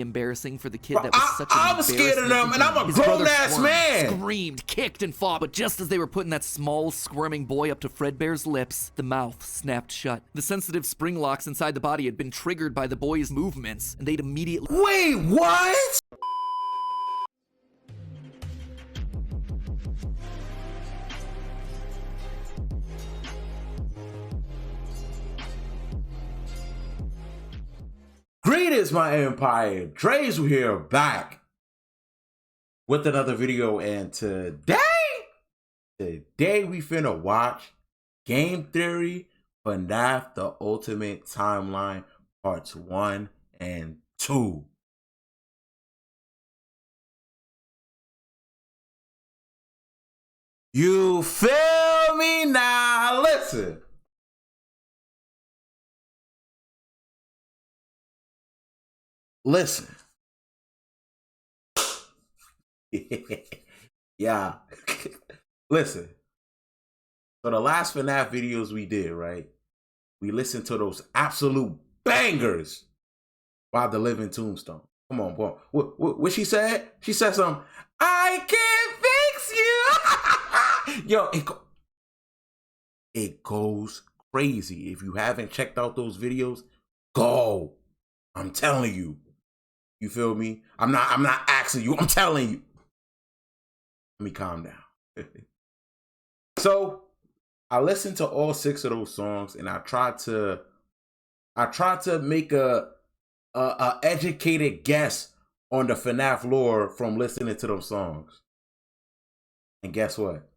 embarrassing for the kid that was such an I'm scared of them, and I'm a grown-ass man. Screamed, kicked, and fought, but just as they were putting that small, squirming boy up to Fredbear's lips, the mouth snapped shut. The sensitive spring locks inside the body had been triggered by the boy's movements, and they'd immediately— Wait, what? Greetings, my empire. Dre's here, back with another video, and today we finna watch Game Theory FNAF The Ultimate Timeline Parts 1 and 2. You feel me now? Listen. Listen. Yeah. Listen. So the last FNAF videos we did, right? We listened to those absolute bangers by the Living Tombstone. Come on, boy. What she said? She said something. I can't fix you. Yo, it goes crazy. If you haven't checked out those videos, go. I'm telling you. You feel me? I'm not asking you. I'm telling you. Let me calm down. So I listened to all 6 of those songs, and I tried to make a educated guess on the FNAF lore from listening to those songs. And guess what?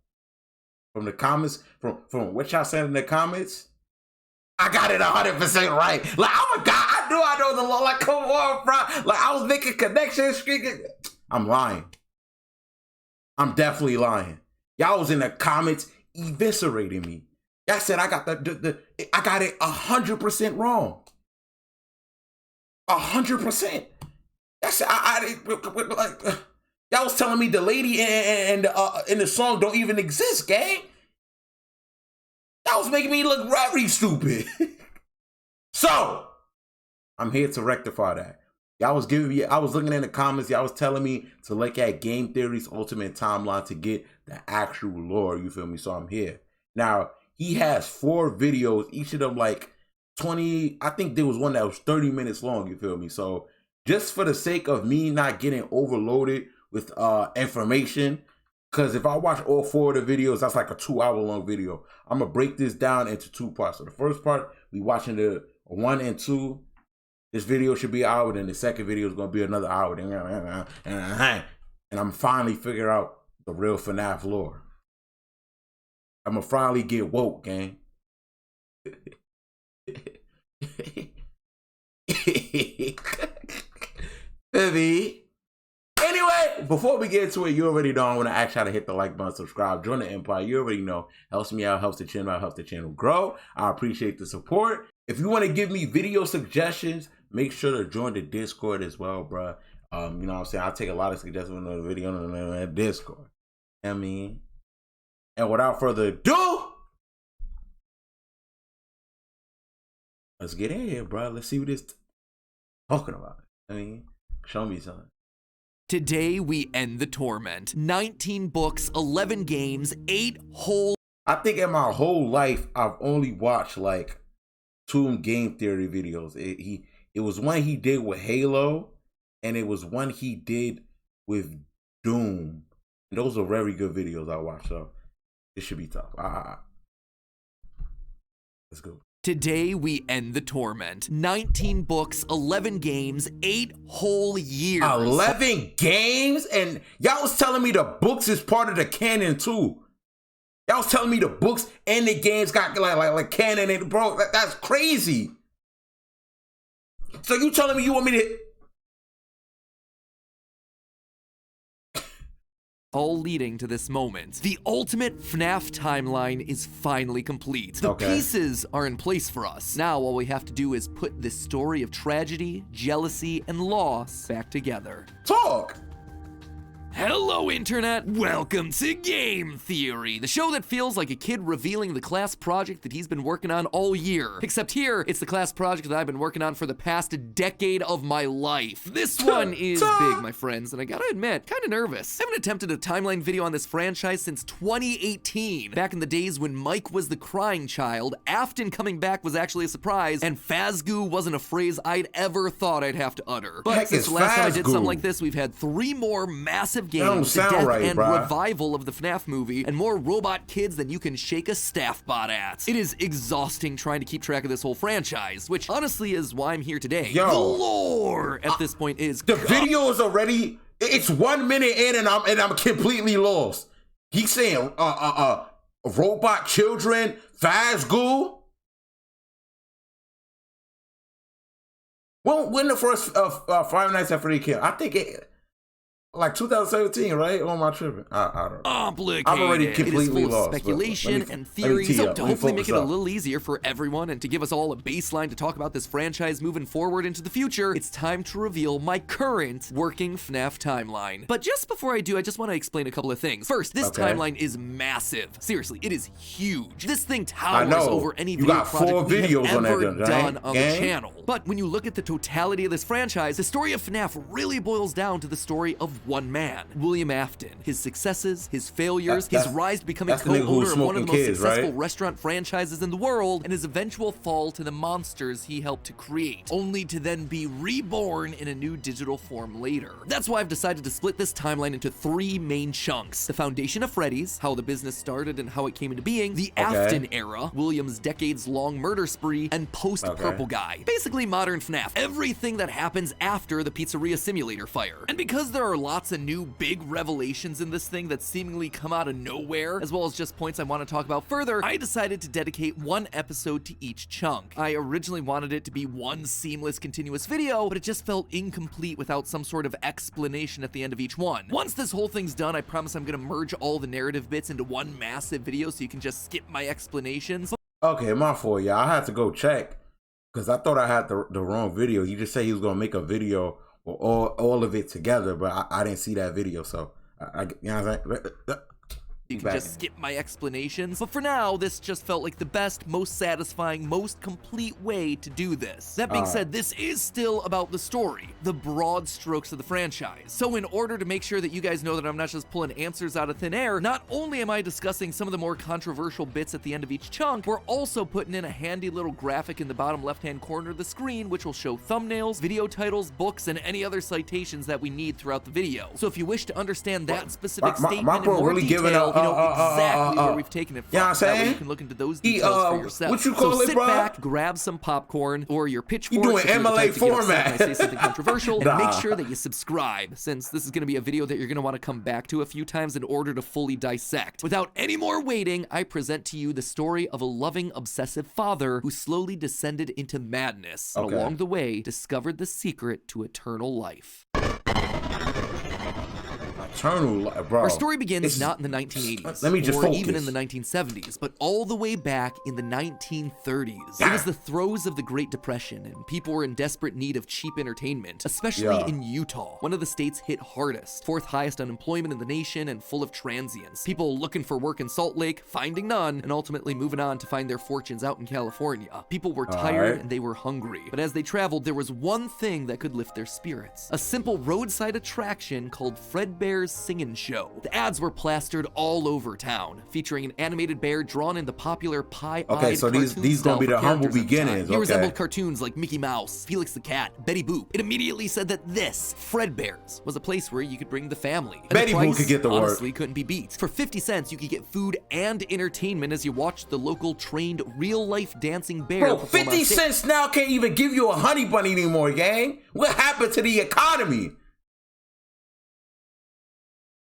From the comments, from what y'all said in the comments, I got it 100% right. Like, oh my God, I know the law. Like, come on, bro. Like, I was making connections. I'm lying. I'm definitely lying. Y'all was in the comments eviscerating me. Y'all said I got I got it 100% wrong. 100%. That's like y'all was telling me the lady and in the song don't even exist, gang. That was making me look very stupid. So, I'm here to rectify that. Y'all was giving me, I was looking in the comments, y'all was telling me to look at Game Theory's Ultimate Timeline to get the actual lore, you feel me? So I'm here. Now, he has 4 videos, each of them like 20, I think there was one that was 30 minutes long, you feel me? So, just for the sake of me not getting overloaded with information, because if I watch all 4 of the videos, that's like a 2-hour long video. I'm going to break this down into 2 parts. So the first part, we watching the 1 and 2. This video should be an hour, then the second video is going to be another hour. And I'm finally figure out the real FNAF lore. I'm going to finally get woke, gang. Baby. Anyway, before we get into it, you already know I want to ask y'all to hit the like button, subscribe, join the empire. You already know. Helps me out, helps the channel out, helps the channel grow. I appreciate the support. If you want to give me video suggestions, make sure to join the Discord as well, bro. You know what I'm saying? I'll take a lot of suggestions on the video on the Discord. I mean, and without further ado, let's get in here, bro. Let's see what it's talking about. I mean, show me something. Today we end the torment. 19 books, 11 games, 8 whole— I think in my whole life, I've only watched like 2 Game Theory videos. It was one he did with Halo, and it was one he did with Doom. And those are very good videos I watched, so it should be tough. Let's go. Today we end the torment. 19 books, 11 games, 8 whole years. 11 games? And y'all was telling me the books is part of the canon too. Y'all was telling me the books and the games got like canon and bro, that's crazy. So you telling me you want me to— all leading to this moment. The ultimate FNAF timeline is finally complete. The pieces are in place for us. Now all we have to do is put this story of tragedy, jealousy, and loss back together. Talk! Hello, Internet! Welcome to Game Theory, the show that feels like a kid revealing the class project that he's been working on all year. Except here, it's the class project that I've been working on for the past decade of my life. This one is big, my friends, and I gotta admit, kinda nervous. I haven't attempted a timeline video on this franchise since 2018. Back in the days when Mike was the crying child, Afton coming back was actually a surprise, and Fazgoo wasn't a phrase I'd ever thought I'd have to utter. But since the last time I did something like this, we've had 3 more massive games, the death and revival of the FNAF movie, and more robot kids than you can shake a staff bot at. It is exhausting trying to keep track of this whole franchise, which honestly is why I'm here today. Yo, the lore at this point is the video is already, it's 1 minute in and I'm completely lost. He's saying robot children, Fazgoo. When the first Five Nights at Freddy came? I think it like 2017, right? Or am I tripping? I don't know. Complicated. I'm already completely lost. Speculation and theories. So to hopefully make it a little easier for everyone and to give us all a baseline to talk about this franchise moving forward into the future, it's time to reveal my current working FNAF timeline. But just before I do, I just want to explain a couple of things. First, this timeline is massive. Seriously, it is huge. This thing towers over any video project we have ever done on the channel. But when you look at the totality of this franchise, the story of FNAF really boils down to the story of one man, William Afton. His successes, his failures, his rise to becoming co-owner of one of the most successful restaurant franchises in the world, and his eventual fall to the monsters he helped to create, only to then be reborn in a new digital form later. That's why I've decided to split this timeline into 3 main chunks. The foundation of Freddy's, how the business started and how it came into being, the Afton era, William's decades-long murder spree, and post-Purple Guy. Basically modern FNAF, everything that happens after the pizzeria simulator fire. And because there are lots of new big revelations in this thing that seemingly come out of nowhere, as well as just points I want to talk about further, I decided to dedicate 1 episode to each chunk. I originally wanted it to be one seamless, continuous video, but it just felt incomplete without some sort of explanation at the end of each one. Once this whole thing's done, I promise I'm gonna merge all the narrative bits into one massive video so you can just skip my explanations. Okay, my fault, y'all. I had to go check because I thought I had the wrong video. He just said he was gonna make a video with all of it together, but I didn't see that video, so you know what I'm saying? You can just skip my explanations. But for now, this just felt like the best, most satisfying, most complete way to do this. That being said, this is still about the story, the broad strokes of the franchise. So in order to make sure that you guys know that I'm not just pulling answers out of thin air, not only am I discussing some of the more controversial bits at the end of each chunk, we're also putting in a handy little graphic in the bottom left-hand corner of the screen, which will show thumbnails, video titles, books, and any other citations that we need throughout the video. So if you wish to understand that specific statement in more detail, you know exactly where we've taken it from. Yeah, that way you can look into those details for yourself. What you call it, sit bro? back, grab some popcorn or your pitchfork. You doing MLA format? When I say something controversial, and make sure that you subscribe, since this is going to be a video that you're going to want to come back to a few times in order to fully dissect. Without any more waiting, I present to you the story of a loving, obsessive father who slowly descended into madness, and along the way discovered the secret to eternal life. Bro. Our story begins not in the 1980s or even in the 1970s, but all the way back in the 1930s. It was the throes of the Great Depression, and people were in desperate need of cheap entertainment, especially in Utah, one of the states hit hardest, 4th highest unemployment in the nation and full of transients. People looking for work in Salt Lake, finding none, and ultimately moving on to find their fortunes out in California. People were tired and they were hungry, but as they traveled, there was one thing that could lift their spirits: a simple roadside attraction called Fredbear's Singin' Show. The ads were plastered all over town, featuring an animated bear drawn in the popular pie-eyed so these gonna be the humble beginnings. He resembled cartoons like Mickey Mouse, Felix the Cat, Betty Boop. It immediately said that this, Fredbear's, was a place where you could bring the family. And Betty Boop could get the work. Honestly, couldn't be beat. For 50 cents, you could get food and entertainment as you watched the local trained real-life dancing bear. Bro, 50 cents now can't even give you a honey bunny anymore, gang. What happened to the economy?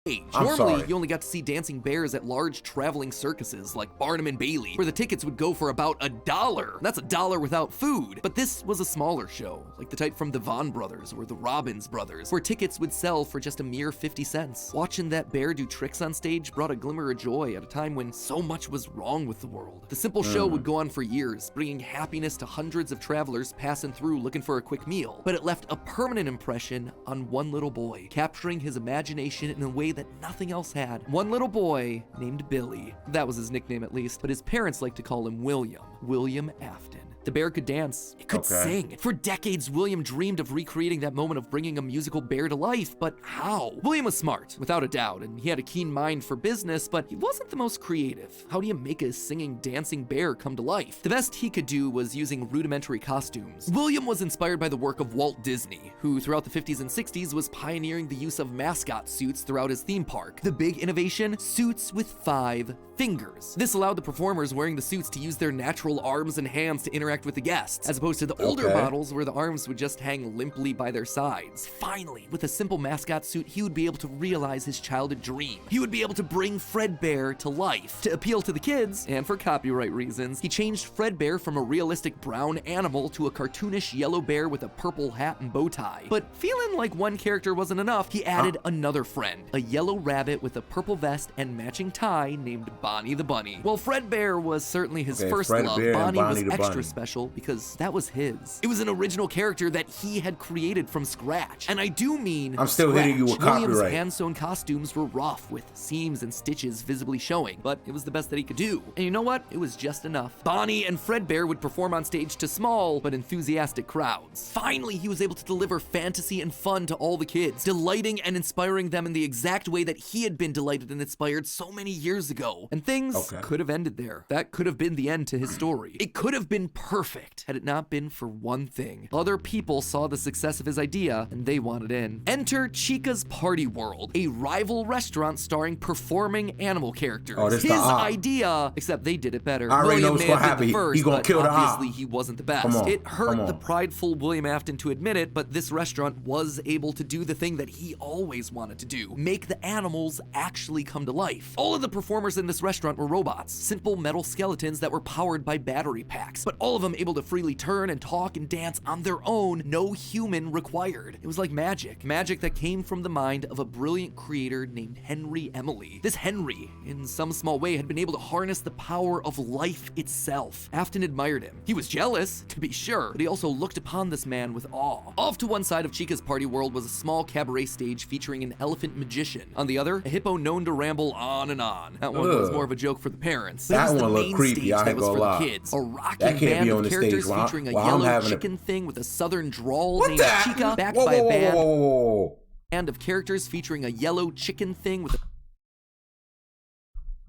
Normally, you only got to see dancing bears at large traveling circuses like Barnum and Bailey, where the tickets would go for about $1. That's $1 without food. But this was a smaller show, like the type from the Vaughn brothers or the Robbins brothers, where tickets would sell for just a mere 50 cents. Watching that bear do tricks on stage brought a glimmer of joy at a time when so much was wrong with the world. The simple show would go on for years, bringing happiness to hundreds of travelers passing through looking for a quick meal. But it left a permanent impression on one little boy, capturing his imagination in a way that nothing else had. One little boy named Billy. That was his nickname at least, but his parents liked to call him William Afton. The bear could dance, it could sing. For decades, William dreamed of recreating that moment of bringing a musical bear to life, but how? William was smart, without a doubt, and he had a keen mind for business, but he wasn't the most creative. How do you make a singing, dancing bear come to life? The best he could do was using rudimentary costumes. William was inspired by the work of Walt Disney, who throughout the 50s and 60s was pioneering the use of mascot suits throughout his theme park. The big innovation? Suits with 5 fingers. This allowed the performers wearing the suits to use their natural arms and hands to interact with the guests, as opposed to the older models where the arms would just hang limply by their sides. Finally, with a simple mascot suit, he would be able to realize his childhood dream. He would be able to bring Fredbear to life. To appeal to the kids, and for copyright reasons, he changed Fredbear from a realistic brown animal to a cartoonish yellow bear with a purple hat and bow tie. But feeling like one character wasn't enough, he added another friend, a yellow rabbit with a purple vest and matching tie named Bonnie the Bunny. While Fredbear was certainly his first love, Bonnie was extra special because that was his. It was an original character that he had created from scratch. And I do mean I'm still hitting you with copyright. William's hand-sewn costumes were rough with seams and stitches visibly showing, but it was the best that he could do. And you know what? It was just enough. Bonnie and Fredbear would perform on stage to small but enthusiastic crowds. Finally, he was able to deliver fantasy and fun to all the kids, delighting and inspiring them in the exact way that he had been delighted and inspired so many years ago. And things could have ended there. That could have been the end to his story. It could have been perfect had it not been for one thing. Other people saw the success of his idea and they wanted in. Enter Chica's Party World, a rival restaurant starring performing animal characters. His idea, except they did it better. I already know what's gonna happen. He's gonna kill the obviously he wasn't the best. It hurt the prideful William Afton to admit it, but this restaurant was able to do the thing that he always wanted to do: make the animals actually come to life. All of the performers in this restaurant were robots, simple metal skeletons that were powered by battery packs, but all of them able to freely turn and talk and dance on their own, no human required. It was like magic that came from the mind of a brilliant creator named Henry Emily. This Henry, in some small way, had been able to harness the power of life itself. Afton admired him. He was jealous, to be sure, but he also looked upon this man with awe. Off to one side of Chica's Party World was a small cabaret stage featuring an elephant magician. On the other, a hippo known to ramble on and on. That one was more of a joke for the parents. But that it was one the looked main creepy. stage that was for the kids. A rocking band of characters featuring a yellow chicken thing with a southern drawl named Chica, backed by a band of characters featuring a yellow chicken thing with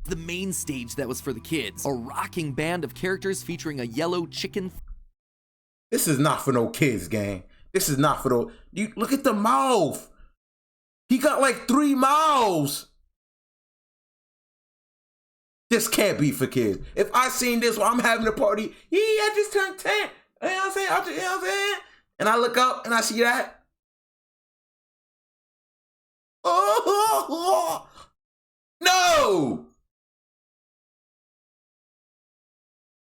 the main stage that was for the kids. A rocking band of characters featuring a yellow chicken. This is not for no kids, gang. This is not for no. You look at the mouth. He got like 3 mouths. This can't be for kids. If I seen this while I'm having a party, yeah, I just turned 10. You know what I'm saying? You know what I'm saying? And I look up and I see that. Oh, no!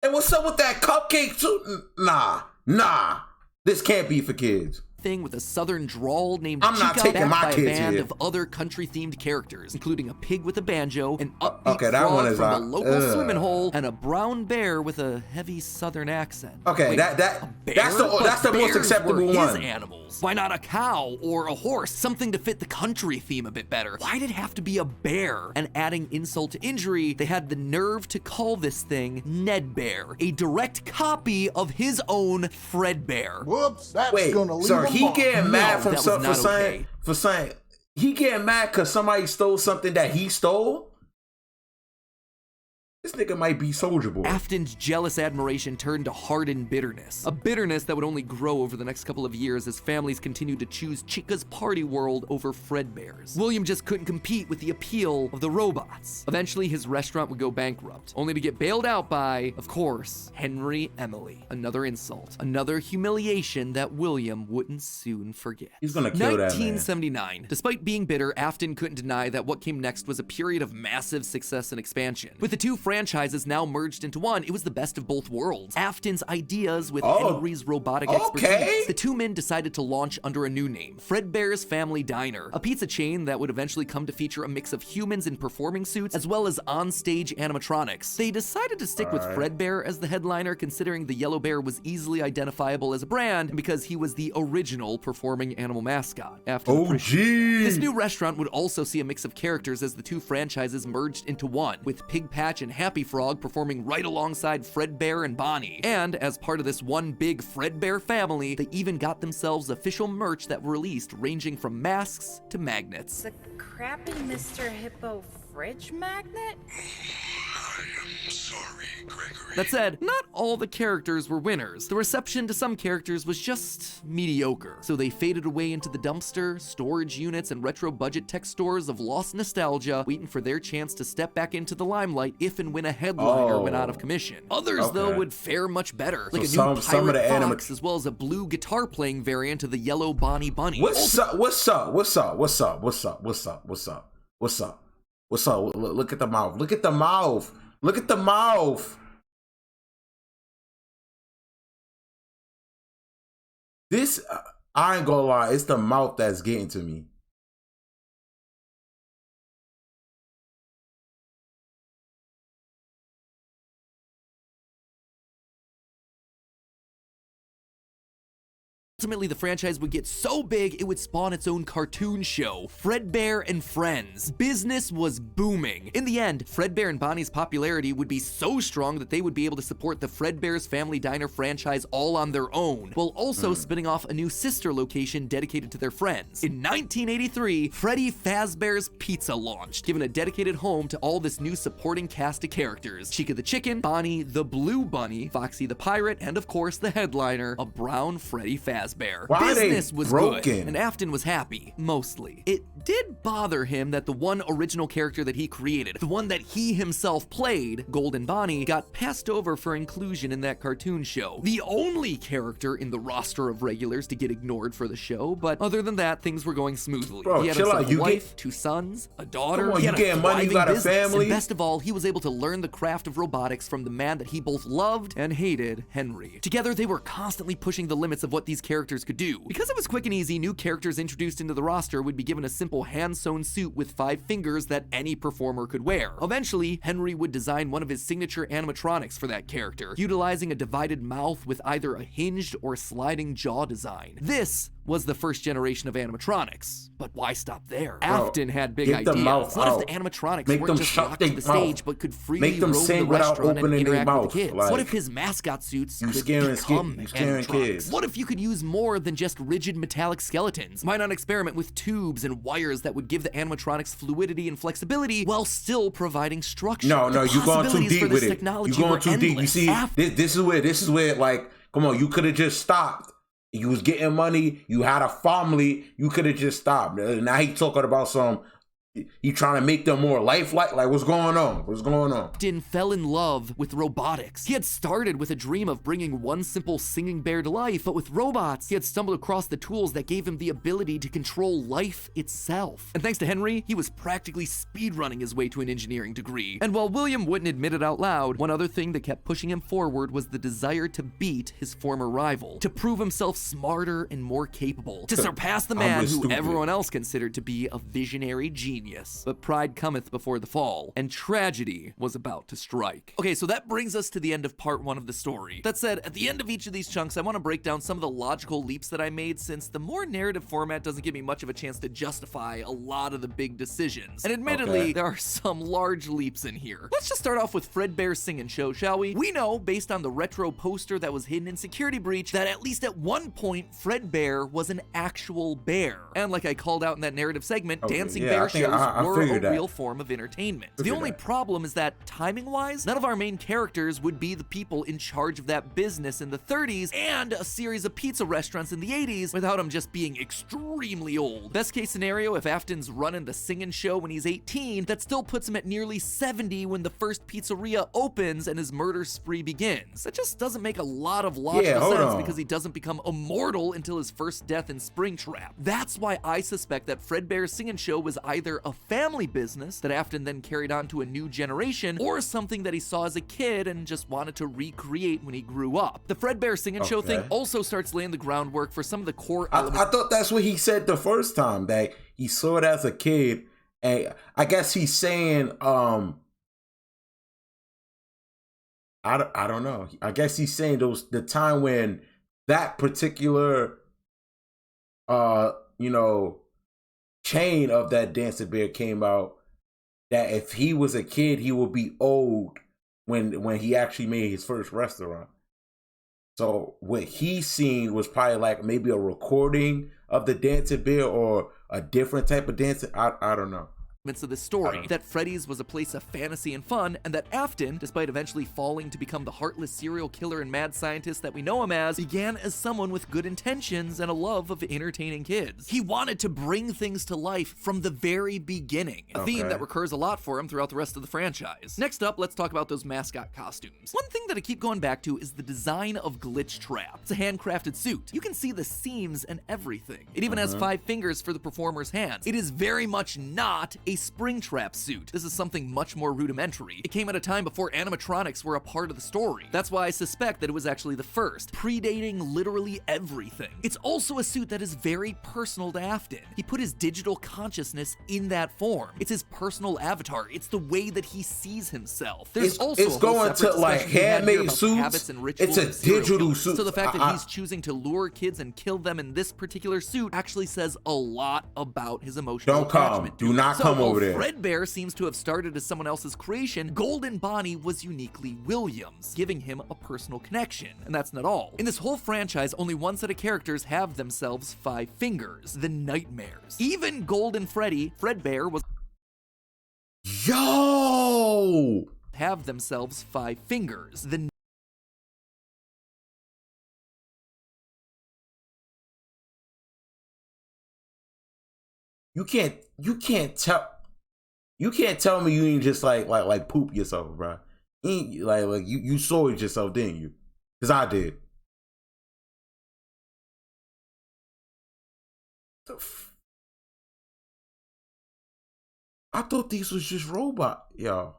And what's up with that cupcake too? Nah. This can't be for kids. Thing with a southern drawl named I'm not taking my kids by a band here. of other country-themed characters, including a pig with a banjo, an upbeat that frog one is from a local swimming hole, and a brown bear with a heavy southern accent. Okay, wait, that's the most acceptable one. Animals. Why not a cow or a horse? Something to fit the country theme a bit better. Why did it have to be a bear? And adding insult to injury, they had the nerve to call this thing Ned Bear, a direct copy of his own Fredbear. Whoops, that's gonna leave him. He getting mad for saying he getting mad because somebody stole something that he stole? This nigga might be Soulja Boy. Afton's jealous admiration turned to hardened bitterness. A bitterness that would only grow over the next couple of years as families continued to choose Chica's party world over Fredbear's. William just couldn't compete with the appeal of the robots. Eventually, his restaurant would go bankrupt, only to get bailed out by, of course, Henry Emily. Another insult, another humiliation that William wouldn't soon forget. He's gonna kill that man. 1979. Despite being bitter, Afton couldn't deny that what came next was a period of massive success and expansion. With the two franchises now merged into one, it was the best of both worlds. Afton's ideas with Henry's robotic expertise. The two men decided to launch under a new name, Fredbear's Family Diner, a pizza chain that would eventually come to feature a mix of humans in performing suits as well as on-stage animatronics. They decided to stick with Fredbear as the headliner, considering the yellow bear was easily identifiable as a brand and because he was the original performing animal mascot. This new restaurant would also see a mix of characters as the two franchises merged into one, with Pig Patch and Happy Frog performing right alongside Fredbear and Bonnie. And as part of this one big Fredbear family, they even got themselves official merch that were released, ranging from masks to magnets. The crappy Mr. Hippo fridge magnet? I am sorry, Gregory. That said, not all the characters were winners. The reception to some characters was just mediocre, so they faded away into the dumpster, storage units, and retro budget tech stores of lost nostalgia, waiting for their chance to step back into the limelight if and when a headliner went out of commission. Others, though, would fare much better, like a new pirate fox, as well as a blue guitar-playing variant of the yellow Bonnie Bunny. What's up? Look at the mouth. Look at the mouth. Look at the mouth. This, I ain't gonna lie, it's the mouth that's getting to me. Ultimately, the franchise would get so big, it would spawn its own cartoon show, Fredbear and Friends. Business was booming. In the end, Fredbear and Bonnie's popularity would be so strong that they would be able to support the Fredbear's Family Diner franchise all on their own, while also spinning off a new sister location dedicated to their friends. In 1983, Freddy Fazbear's Pizza launched, giving a dedicated home to all this new supporting cast of characters. Chica the Chicken, Bonnie the Blue Bunny, Foxy the Pirate, and of course the headliner, a brown Freddy Fazbear. Business was good, and Afton was happy, mostly. It did bother him that the one original character that he created, the one that he himself played, Golden Bonnie, got passed over for inclusion in that cartoon show. The only character in the roster of regulars to get ignored for the show, but other than that, things were going smoothly. Bro, he had himself a wife, 2 sons, a daughter, come on, he had you getting money, you got a family. And best of all, he was able to learn the craft of robotics from the man that he both loved and hated, Henry. Together, they were constantly pushing the limits of what these characters could do. Because it was quick and easy, new characters introduced into the roster would be given a simple hand-sewn suit with 5 fingers that any performer could wear. Eventually, Henry would design one of his signature animatronics for that character, utilizing a divided mouth with either a hinged or sliding jaw design. This was the first generation of animatronics. But why stop there? Afton had big ideas. What if the animatronics weren't just locked to the stage, but could freely roam the restaurant and interact with the kids? What if his mascot suits could become animatronics? What if you could use more than just rigid metallic skeletons? Why not experiment with tubes and wires that would give the animatronics fluidity and flexibility while still providing structure? No, you're going too deep with it. You're going too deep. You see, this is where, like, come on, you could have just stopped. You was getting money, you had a family, you could have just stopped. Now he talking about he trying to make them more lifelike. Like, what's going on? What's going on? Afton fell in love with robotics. He had started with a dream of bringing one simple singing bear to life, but with robots, he had stumbled across the tools that gave him the ability to control life itself. And thanks to Henry, he was practically speedrunning his way to an engineering degree. And while William wouldn't admit it out loud, one other thing that kept pushing him forward was the desire to beat his former rival, to prove himself smarter and more capable, to surpass the man who everyone else considered to be a visionary genius. But pride cometh before the fall, and tragedy was about to strike. Okay, so that brings us to the end of part 1 of the story. That said, at the end of each of these chunks, I want to break down some of the logical leaps that I made, since the more narrative format doesn't give me much of a chance to justify a lot of the big decisions. And admittedly, there are some large leaps in here. Let's just start off with Fredbear's Singing Show, shall we? We know, based on the retro poster that was hidden in Security Breach, that at least at one point, Fredbear was an actual bear. And like I called out in that narrative segment, Dancing Bear shares were a figured that. real form of entertainment. The only problem is that, timing-wise, none of our main characters would be the people in charge of that business in the 30s and a series of pizza restaurants in the 80s without them just being extremely old. Best case scenario, if Afton's running the singing show when he's 18, that still puts him at nearly 70 when the first pizzeria opens and his murder spree begins. That just doesn't make a lot of logical sense because he doesn't become immortal until his first death in Springtrap. That's why I suspect that Fredbear's singing show was either a family business that Afton then carried on to a new generation, or something that he saw as a kid and just wanted to recreate when he grew up. The Fredbear singing show thing also starts laying the groundwork for some of the core elements. I thought that's what he said the first time, that he saw it as a kid, and I guess he's saying, I don't know. I guess he's saying the time when that particular, chain of that Dancing Bear came out, that if he was a kid, he would be old when he actually made his first restaurant. So what he seen was probably like maybe a recording of the Dancing Bear or a different type of dancing. I don't know. Of the story, that Freddy's was a place of fantasy and fun, and that Afton, despite eventually falling to become the heartless serial killer and mad scientist that we know him as, began as someone with good intentions and a love of entertaining kids. He wanted to bring things to life from the very beginning, a theme that recurs a lot for him throughout the rest of the franchise. Next up, let's talk about those mascot costumes. One thing that I keep going back to is the design of Glitch Trap. It's a handcrafted suit. You can see the seams and everything. It even has 5 fingers for the performer's hands. It is very much not a Springtrap suit. This is something much more rudimentary. It came at a time before animatronics were a part of the story. That's why I suspect that it was actually the first, predating literally everything. It's also a suit that is very personal to Afton. He put his digital consciousness in that form. It's his personal avatar. It's the way that he sees himself. There's it's going to like handmade suits. It's a digital suit. So the fact that he's choosing to lure kids and kill them in this particular suit actually says a lot about his emotional attachment. Do not come over there. Fredbear seems to have started as someone else's creation. Golden Bonnie was uniquely Williams, giving him a personal connection. And that's not all. In this whole franchise, only one set of characters have themselves 5 fingers, the Nightmares. Even Golden Freddy, Fredbear was have themselves 5 fingers. You can't tell me you ain't just like poop yourself, bro. You soiled yourself, didn't you? Cause I did. I thought these was just robot. Yo.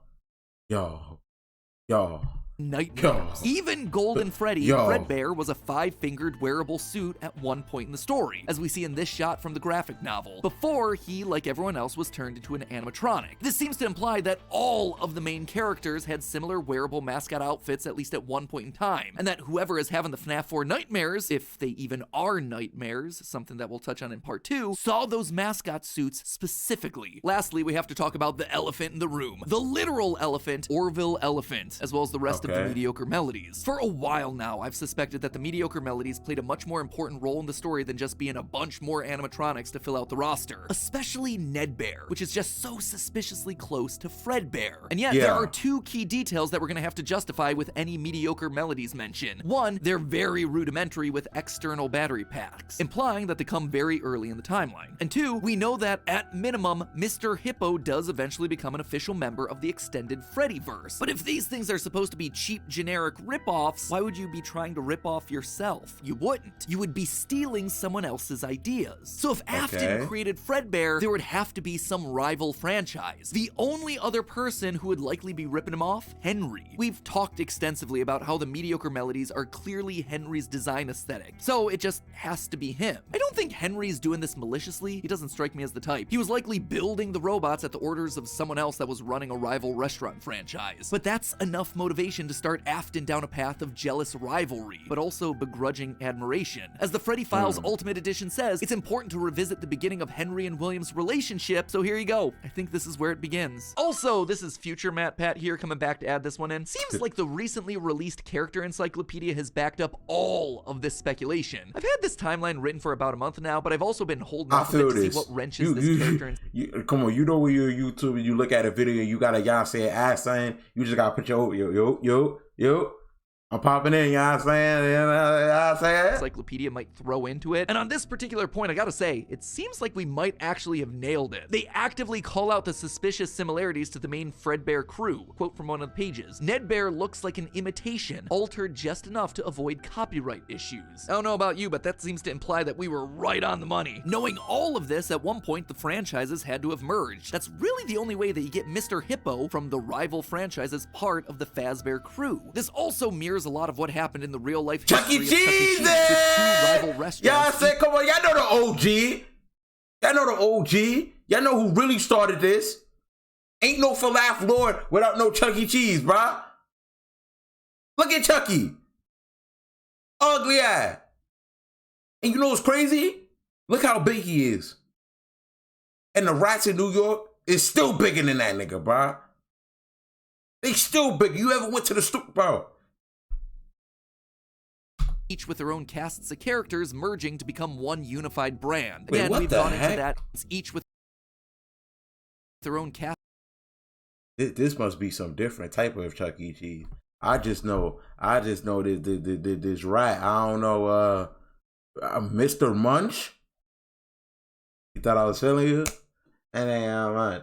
Nightmares. Even Golden Freddy, Fredbear, was a 5-fingered wearable suit at one point in the story, as we see in this shot from the graphic novel, before he, like everyone else, was turned into an animatronic. This seems to imply that all of the main characters had similar wearable mascot outfits at least at one point in time, and that whoever is having the FNAF 4 nightmares, if they even are nightmares, something that we'll touch on in part 2, saw those mascot suits specifically. Lastly, we have to talk about the elephant in the room. The literal elephant, Orville Elephant, as well as the rest of the mediocre melodies. For a while now, I've suspected that the mediocre melodies played a much more important role in the story than just being a bunch more animatronics to fill out the roster. Especially Ned Bear, which is just so suspiciously close to Fredbear. And yet, there are 2 key details that we're gonna have to justify with any mediocre melodies mention. One, they're very rudimentary with external battery packs, implying that they come very early in the timeline. And 2, we know that, at minimum, Mr. Hippo does eventually become an official member of the extended Freddyverse. But if these things are supposed to be cheap, generic rip-offs, why would you be trying to rip off yourself? You wouldn't. You would be stealing someone else's ideas. So if Afton created Fredbear, there would have to be some rival franchise. The only other person who would likely be ripping him off? Henry. We've talked extensively about how the mediocre melodies are clearly Henry's design aesthetic, so it just has to be him. I don't think Henry's doing this maliciously. He doesn't strike me as the type. He was likely building the robots at the orders of someone else that was running a rival restaurant franchise. But that's enough motivation motivation to start Afton down a path of jealous rivalry, but also begrudging admiration. As the Freddy Files Ultimate Edition says, it's important to revisit the beginning of Henry and William's relationship, so here you go. I think this is where it begins. Also, this is future Matt Pat here coming back to add this one in. Seems like the recently released character encyclopedia has backed up all of this speculation. I've had this timeline written for about a month now, but I've also been holding off a bit to see what wrenches this character in. Come on, you know when you're YouTube and you look at a video and you got a y'all say ass saying, you just gotta put your yo. I'm popping in, you know what I'm saying? You know what I'm saying? Encyclopedia might throw into it. And on this particular point, I gotta say, it seems like we might actually have nailed it. They actively call out the suspicious similarities to the main Fredbear crew. Quote from one of the pages: Ned Bear looks like an imitation, altered just enough to avoid copyright issues. I don't know about you, but that seems to imply that we were right on the money. Knowing all of this, at one point, the franchises had to have merged. That's really the only way that you get Mr. Hippo from the rival franchise as part of the Fazbear crew. This also mirrors a lot of what happened in the real life Chuck E. history of Chuck E. Cheese. Cheese with two rival restaurants. Y'all say, come on, y'all know the OG. Y'all know the OG. Y'all know who really started this. Ain't no falafel lord without no Chuck E. Cheese, bruh. Look at Chucky. Ugly eye. And you know what's crazy? Look how big he is. And the rats in New York is still bigger than that nigga, bruh. They still big. You ever went to the store, bro? Each with their own casts of characters merging to become one unified brand. Wait, Again, what we've the gone heck? into that. It's each with their own cast. This must be some different type of Chuck E. Cheese. I just know this rat. I don't know, Mr. Munch. You thought I was feeling you? And then,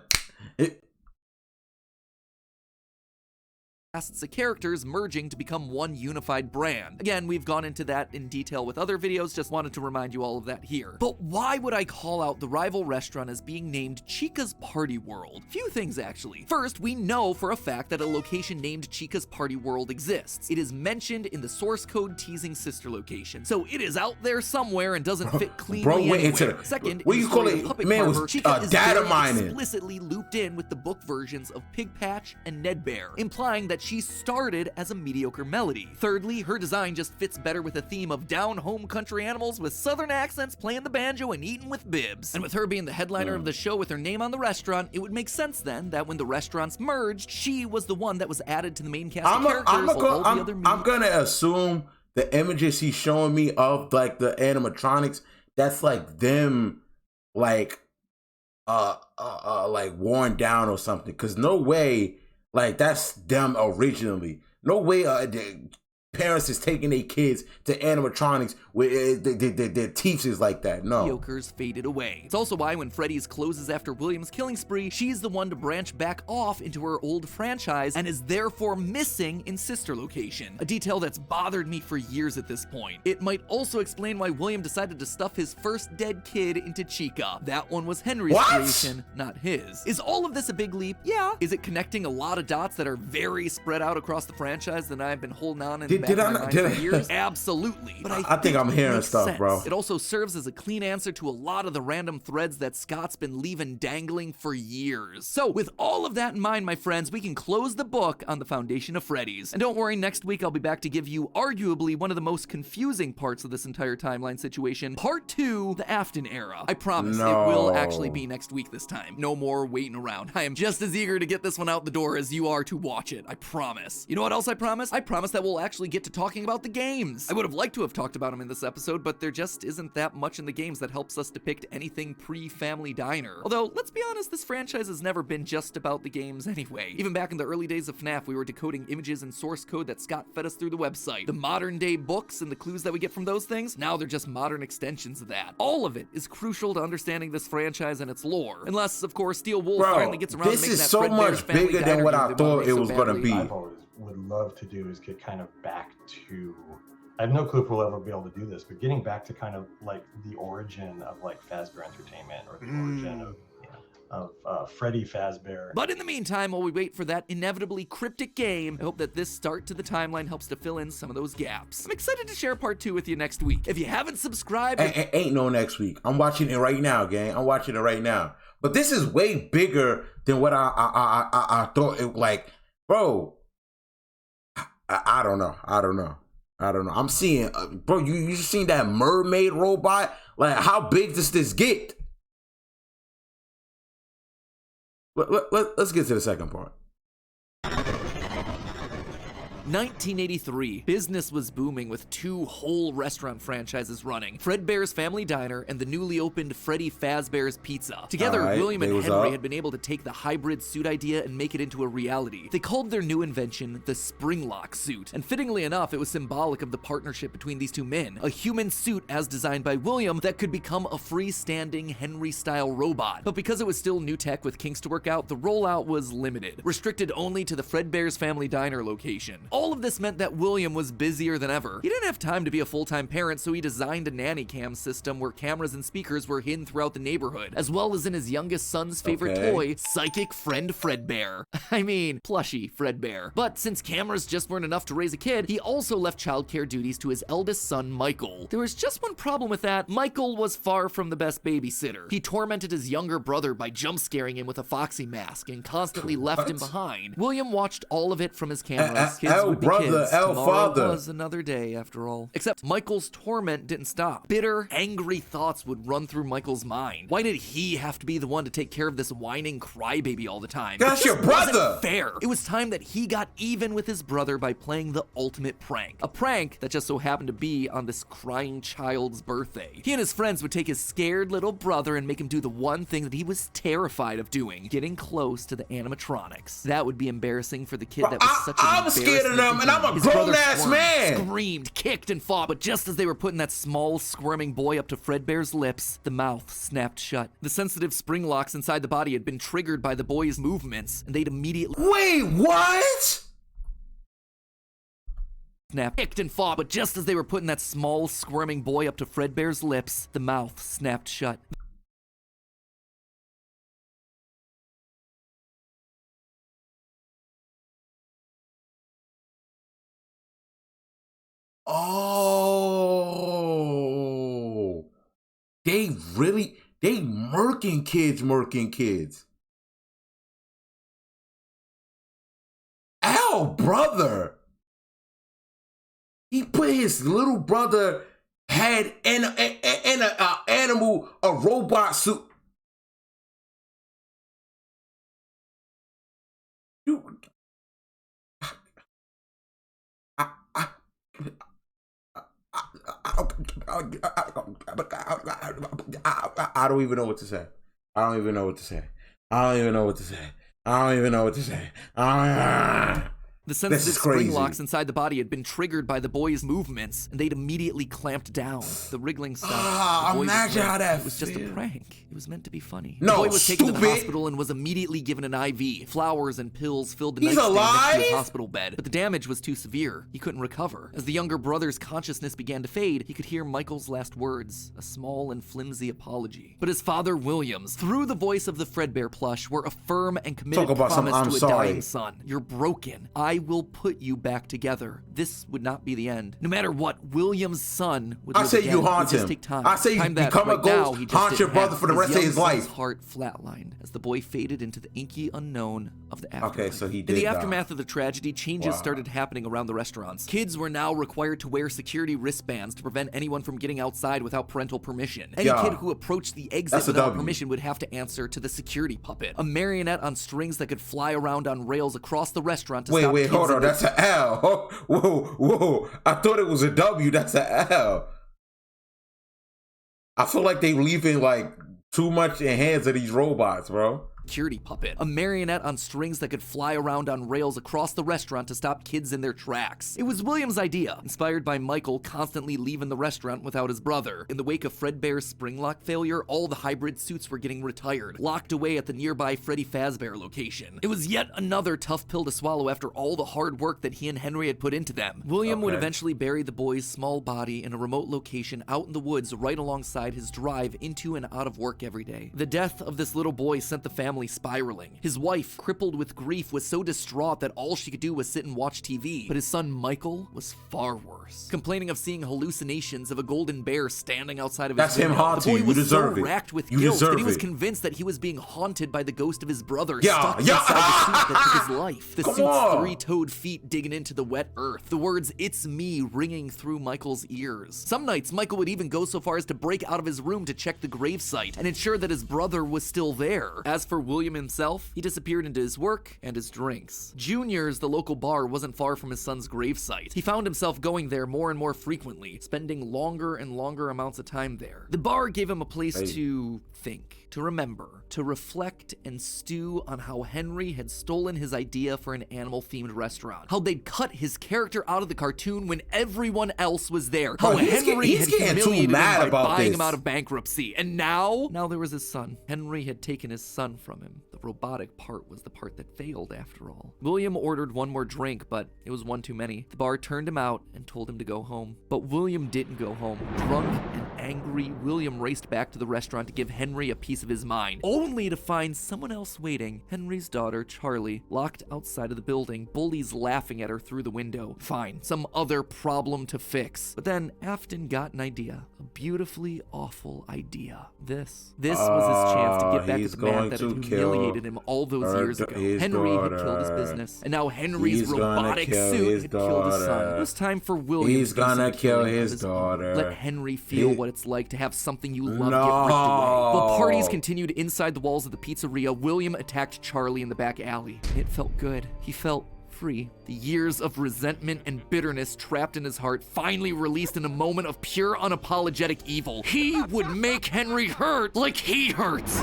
casts of characters merging to become one unified brand. Again, we've gone into that in detail with other videos, just wanted to remind you all of that here. But why would I call out the rival restaurant as being named Chica's Party World? Few things, actually. First, we know for a fact that a location named Chica's Party World exists. It is mentioned in the source code teasing sister location, so it is out there somewhere and doesn't fit cleanly anywhere. Second, what you call it? Man, was Chica is data very mining. explicitly looped in with the book versions of Pig Patch and Ned Bear, implying that she started as a mediocre melody. Thirdly, her design just fits better with a theme of down-home country animals with southern accents playing the banjo and eating with bibs. And with her being the headliner of the show with her name on the restaurant, it would make sense then that when the restaurants merged, she was the one that was added to the main cast of characters. I'm gonna assume the images he's showing me of like the animatronics, that's like them like worn down or something. Cause no way, like that's them originally. No way the parents is taking their kids to animatronics with their teachers like that. No. Mediocres faded away. It's also why when Freddy's closes after William's killing spree, she's the one to branch back off into her old franchise and is therefore missing in sister location. A detail that's bothered me for years at this point. It might also explain why William decided to stuff his first dead kid into Chica. That one was Henry's creation, not his. Is all of this a big leap? Yeah. Is it connecting a lot of dots that are very spread out across the franchise that I've been holding on in years? Absolutely. But I think I'm hearing stuff, sense. Bro. It also serves as a clean answer to a lot of the random threads that Scott's been leaving dangling for years. So with all of that in mind, my friends, we can close the book on the foundation of Freddy's. And don't worry, next week I'll be back to give you arguably one of the most confusing parts of this entire timeline situation, part 2, the Afton era. I promise it will actually be next week this time. No more waiting around. I am just as eager to get this one out the door as you are to watch it. I promise. You know what else I promise? I promise that we'll actually get to talking about the games. I would have liked to have talked about them in this episode, but there just isn't that much in the games that helps us depict anything pre-Family Diner. Although, let's be honest, this franchise has never been just about the games anyway. Even back in the early days of FNAF, we were decoding images and source code that Scott fed us through the website. The modern day books and the clues that we get from those things, now they're just modern extensions of that. All of it is crucial to understanding this franchise and its lore. Unless, of course, Steel Wolf finally gets around to making that this is so much bigger than what I thought it was going to be. I've always would love to do is get kind of back to, I have no clue if we'll ever be able to do this, but getting back to kind of like the origin of like Fazbear Entertainment, or the origin of Freddy Fazbear. But in the meantime, while we wait for that inevitably cryptic game, I hope that this start to the timeline helps to fill in some of those gaps. I'm excited to share part 2 with you next week. If you haven't subscribed... Ain't no next week. I'm watching it right now, gang. I'm watching it right now. But this is way bigger than what I thought it, like, bro, I don't know. I don't know. I'm seeing, bro. You seen that mermaid robot? Like, how big does this get? Let's get to the second part. 1983, business was booming with 2 whole restaurant franchises running, Fredbear's Family Diner and the newly opened Freddy Fazbear's Pizza. Together, William and Henry had been able to take the hybrid suit idea and make it into a reality. They called their new invention the Springlock suit, and fittingly enough, it was symbolic of the partnership between these 2 men, a human suit as designed by William that could become a freestanding Henry-style robot. But because it was still new tech with kinks to work out, the rollout was limited, restricted only to the Fredbear's Family Diner location. All of this meant that William was busier than ever. He didn't have time to be a full-time parent, so he designed a nanny cam system where cameras and speakers were hidden throughout the neighborhood, as well as in his youngest son's favorite toy, Psychic Friend Fredbear. I mean, plushy Fredbear. But since cameras just weren't enough to raise a kid, he also left childcare duties to his eldest son, Michael. There was just one problem with that. Michael was far from the best babysitter. He tormented his younger brother by jump-scaring him with a foxy mask and constantly left him behind. William watched all of it from his cameras. Kids would be kids. Tomorrow was another day, after all. Except Michael's torment didn't stop. Bitter, angry thoughts would run through Michael's mind. Why did he have to be the one to take care of this whining crybaby all the time? That's your brother! Wasn't fair. It was time that he got even with his brother by playing the ultimate prank. A prank that just so happened to be on this crying child's birthday. He and his friends would take his scared little brother and make him do the one thing that he was terrified of doing, getting close to the animatronics. That would be embarrassing for the kid that was such an I'm scared of them, and I'm a grown-ass man! Screamed, kicked, and fought, but just as they were putting that small, squirming boy up to Fredbear's lips, the mouth snapped shut. The sensitive spring locks inside the body had been triggered by the boy's movements, and they'd immediately— Wait, what? Snapped, kicked, and fought, but just as they were putting that small, squirming boy up to Fredbear's lips, the mouth snapped shut. Oh, they murking kids. Ow, brother. He put his little brother head in a robot suit. Dude. I don't even know what to say. The sensitive spring locks inside the body had been triggered by the boy's movements, and they'd immediately clamped down. The wriggling stopped. Imagine how that It was just a prank. It was meant to be funny. No, the boy was taken to the stupid. hospital and was immediately given an IV. Flowers and pills filled the He's nightstand next to alive? his hospital bed, but the damage was too severe. He couldn't recover. As the younger brother's consciousness began to fade, he could hear Michael's last words, a small and flimsy apology. But his father, Williams, through the voice of the Fredbear plush, were a firm and committed promise to a dying son. You're broken. I will put you back together. This would not be the end. No matter what, William's son would live again. You haunt just him. take time. I say you become a ghost, haunt your brother for the rest of his life. Heart flatlined as the boy faded into the inky unknown of the afterlife. Okay, so he did In the die. aftermath of the tragedy, changes started happening around the restaurants. Kids were now required to wear security wristbands to prevent anyone from getting outside without parental permission. Any kid who approached the exit without permission would have to answer to the security puppet, a marionette on strings that could fly around on rails across the restaurant to stop kids. Wait, hold on. That's an L. Oh, whoa. I thought it was a W. That's an L. I feel like they leaving like too much in hands of these robots, bro. Security puppet, a marionette on strings that could fly around on rails across the restaurant to stop kids in their tracks. It was William's idea, inspired by Michael constantly leaving the restaurant without his brother. In the wake of Fredbear's springlock failure, all the hybrid suits were getting retired, locked away at the nearby Freddy Fazbear location. It was yet another tough pill to swallow after all the hard work that he and Henry had put into them. William would eventually bury the boy's small body in a remote location out in the woods right alongside his drive into and out of work every day. The death of this little boy sent the family family spiraling. His wife, crippled with grief, was so distraught that all she could do was sit and watch TV. But his son Michael was far worse, complaining of seeing hallucinations of a golden bear standing outside of his window. That's him, Haunty. The boy was so racked with guilt that he was convinced that he was being haunted by the ghost of his brother stuck inside the suit that took his life. The suit's three-toed feet digging into the wet earth. The words, "It's me," ringing through Michael's ears. Some nights, Michael would even go so far as to break out of his room to check the gravesite and ensure that his brother was still there. As for William himself, he disappeared into his work and his drinks. Junior's, the local bar, wasn't far from his son's gravesite. He found himself going there more and more frequently, spending longer and longer amounts of time there. The bar gave him a place to think, to remember, to reflect and stew on how Henry had stolen his idea for an animal-themed restaurant. How they'd cut his character out of the cartoon when everyone else was there. How Henry had humiliated him by buying him out of bankruptcy. And now there was his son. Henry had taken his son from him. The robotic part was the part that failed, after all. William ordered one more drink, but it was one too many. The bar turned him out and told him to go home. But William didn't go home. Drunk and angry, William raced back to the restaurant to give Henry a piece of his mind, only to find someone else waiting. Henry's daughter, Charlie, locked outside of the building, bullies laughing at her through the window. Fine, some other problem to fix. But then Afton got an idea. A beautifully awful idea. This was his chance to get back at the man that had humiliated him all those years ago. Henry had killed his business, and now Henry's robotic suit had killed his son. It was time for William He's gonna kill his daughter. Let Henry feel what it's like to have something you love get ripped away. While parties continued inside the walls of the pizzeria, William attacked Charlie in the back alley. It felt good. He felt free. The years of resentment and bitterness trapped in his heart finally released in a moment of pure unapologetic evil. He would make Henry hurt like he hurts.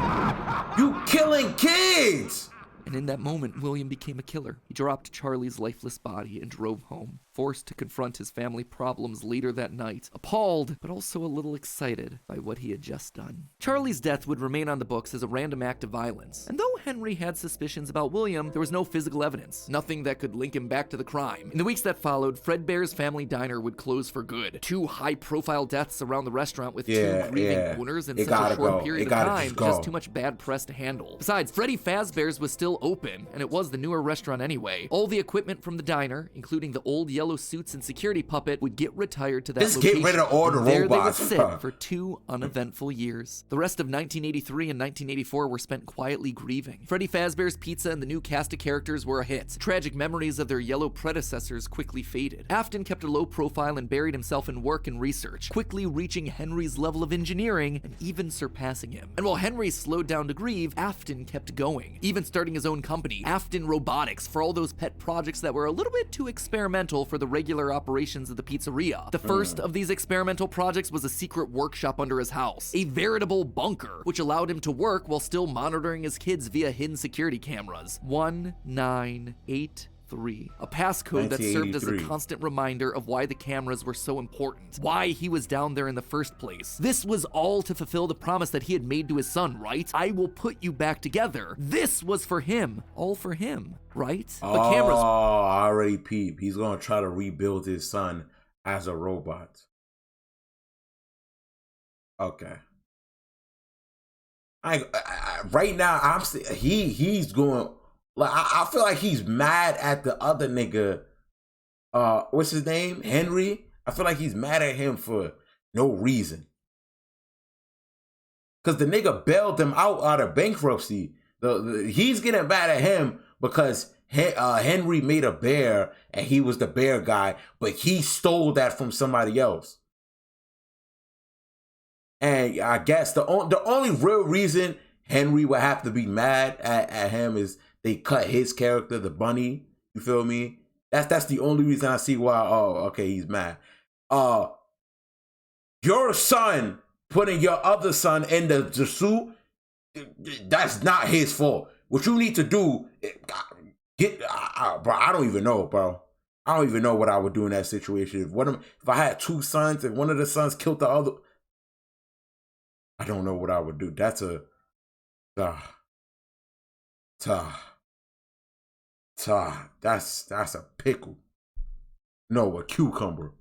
You killing kids! And in that moment, William became a killer. He dropped Charlie's lifeless body and drove home, forced to confront his family problems later that night, appalled, but also a little excited by what he had just done. Charlie's death would remain on the books as a random act of violence. And though Henry had suspicions about William, there was no physical evidence, nothing that could link him back to the crime. In the weeks that followed, Fredbear's family diner would close for good. 2 high-profile deaths around the restaurant with 2 grieving owners in such a short period of time, just too much bad press to handle. Besides, Freddy Fazbear's was still open, and it was the newer restaurant anyway. All the equipment from the diner, including the old yellow suits and security puppet, would get retired to that location. Just get rid of all the robots. There they would sit for 2 uneventful years. The rest of 1983 and 1984 were spent quietly grieving. Freddy Fazbear's Pizza and the new cast of characters were a hit. Tragic memories of their yellow predecessors quickly faded. Afton kept a low profile and buried himself in work and research, quickly reaching Henry's level of engineering and even surpassing him. And while Henry slowed down to grieve, Afton kept going, even starting his own company, Afton Robotics, for all those pet projects that were a little bit too experimental for the regular operations of the pizzeria. The first of these experimental projects was a secret workshop under his house, a veritable bunker, which allowed him to work while still monitoring his kids via hidden security cameras. 1983. A passcode that served as a constant reminder of why the cameras were so important, why he was down there in the first place. This was all to fulfill the promise that he had made to his son, right? I will put you back together. This was for him. All for him, right? The cameras. Oh, I already peep. He's gonna try to rebuild his son as a robot. Okay. Right now, he's going. Like I feel like he's mad at the other nigga. What's his name? Henry. I feel like he's mad at him for no reason. Cause the nigga bailed him out of bankruptcy. He's getting mad at him because Henry made a bear and he was the bear guy, but he stole that from somebody else. And I guess the only real reason Henry would have to be mad at him is they cut his character, the bunny. You feel me? That's the only reason I see why. Oh, okay, he's mad. Your son putting your other son in the suit, that's not his fault. What you need to do, bro, I don't even know, bro. I don't even know what I would do in that situation. If I had 2 sons and one of the sons killed the other, I don't know what I would do. That's a that's a pickle. No, a cucumber.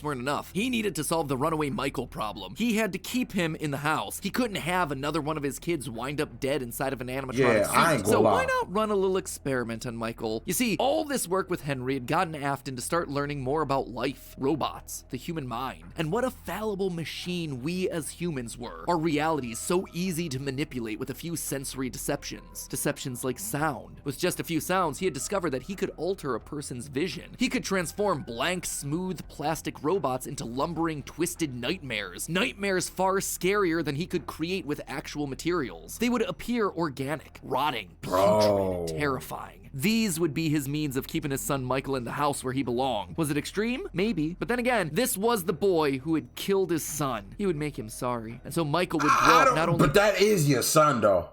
weren't enough. He needed to solve the runaway Michael problem. He had to keep him in the house. He couldn't have another one of his kids wind up dead inside of an animatronic suit. I ain't gonna lie. Why not run a little experiment on Michael? You see, all this work with Henry had gotten Afton to start learning more about life, robots, the human mind, and what a fallible machine we as humans were. Our reality is so easy to manipulate with a few sensory deceptions. Deceptions like sound. With just a few sounds, he had discovered that he could alter a person's vision. He could transform blank, smooth, plastic robots into lumbering, twisted nightmares. Nightmares far scarier than he could create with actual materials. They would appear organic, rotting, putrid, terrifying. These would be his means of keeping his son Michael in the house where he belonged. Was it extreme? Maybe. But then again, this was the boy who had killed his son. He would make him sorry. And so Michael would grow up not only— But that is your son, though.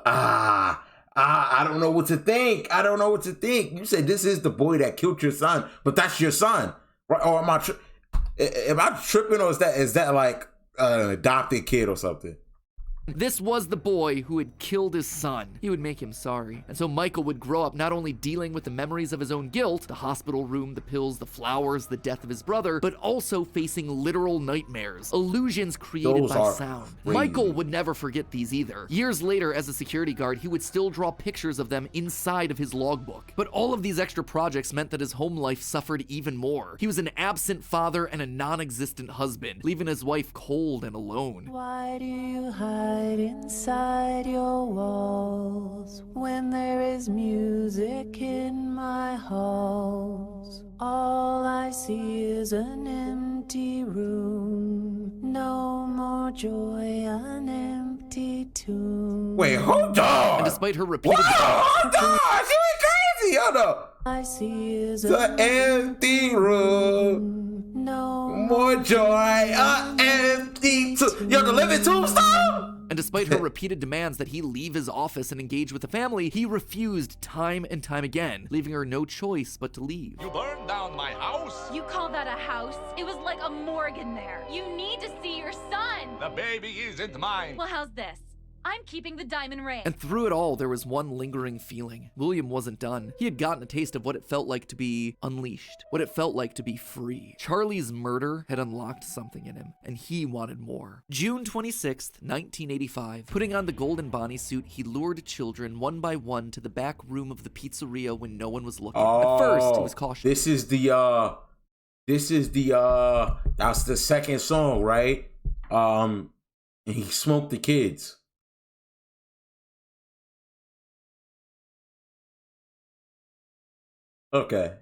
I don't know what to think. I don't know what to think. You said this is the boy that killed your son, but that's your son, right? Or am I tripping, or is that like an adopted kid or something? This was the boy who had killed his son. He would make him sorry. And so Michael would grow up not only dealing with the memories of his own guilt, the hospital room, the pills, the flowers, the death of his brother, but also facing literal nightmares, illusions created by sound. crazy. Michael would never forget these either. Years later, as a security guard, he would still draw pictures of them inside of his logbook. But all of these extra projects meant that his home life suffered even more. He was an absent father and a non-existent husband, leaving his wife cold and alone. Why do you hide inside your walls when there is music in my halls? All I see is an empty room, no more joy, an empty tomb. Wait, hold on. And despite her repeated— hold on, she went crazy. Hold on. I see is The empty room, no more joy, empty tomb. Yo, the living tombstone. And despite her repeated demands that he leave his office and engage with the family, he refused time and time again, leaving her no choice but to leave. You burned down my house? You call that a house? It was like a morgue in there. You need to see your son. The baby isn't mine. Well, how's this? I'm keeping the diamond ring. And through it all, there was one lingering feeling. William wasn't done. He had gotten a taste of what it felt like to be unleashed, what it felt like to be free. Charlie's murder had unlocked something in him, and he wanted more. June 26th, 1985. Putting on the golden Bonnie suit, he lured children one by one to the back room of the pizzeria when no one was looking. At first, he was cautious. That's the second song, right? And he smoked the kids. Okay.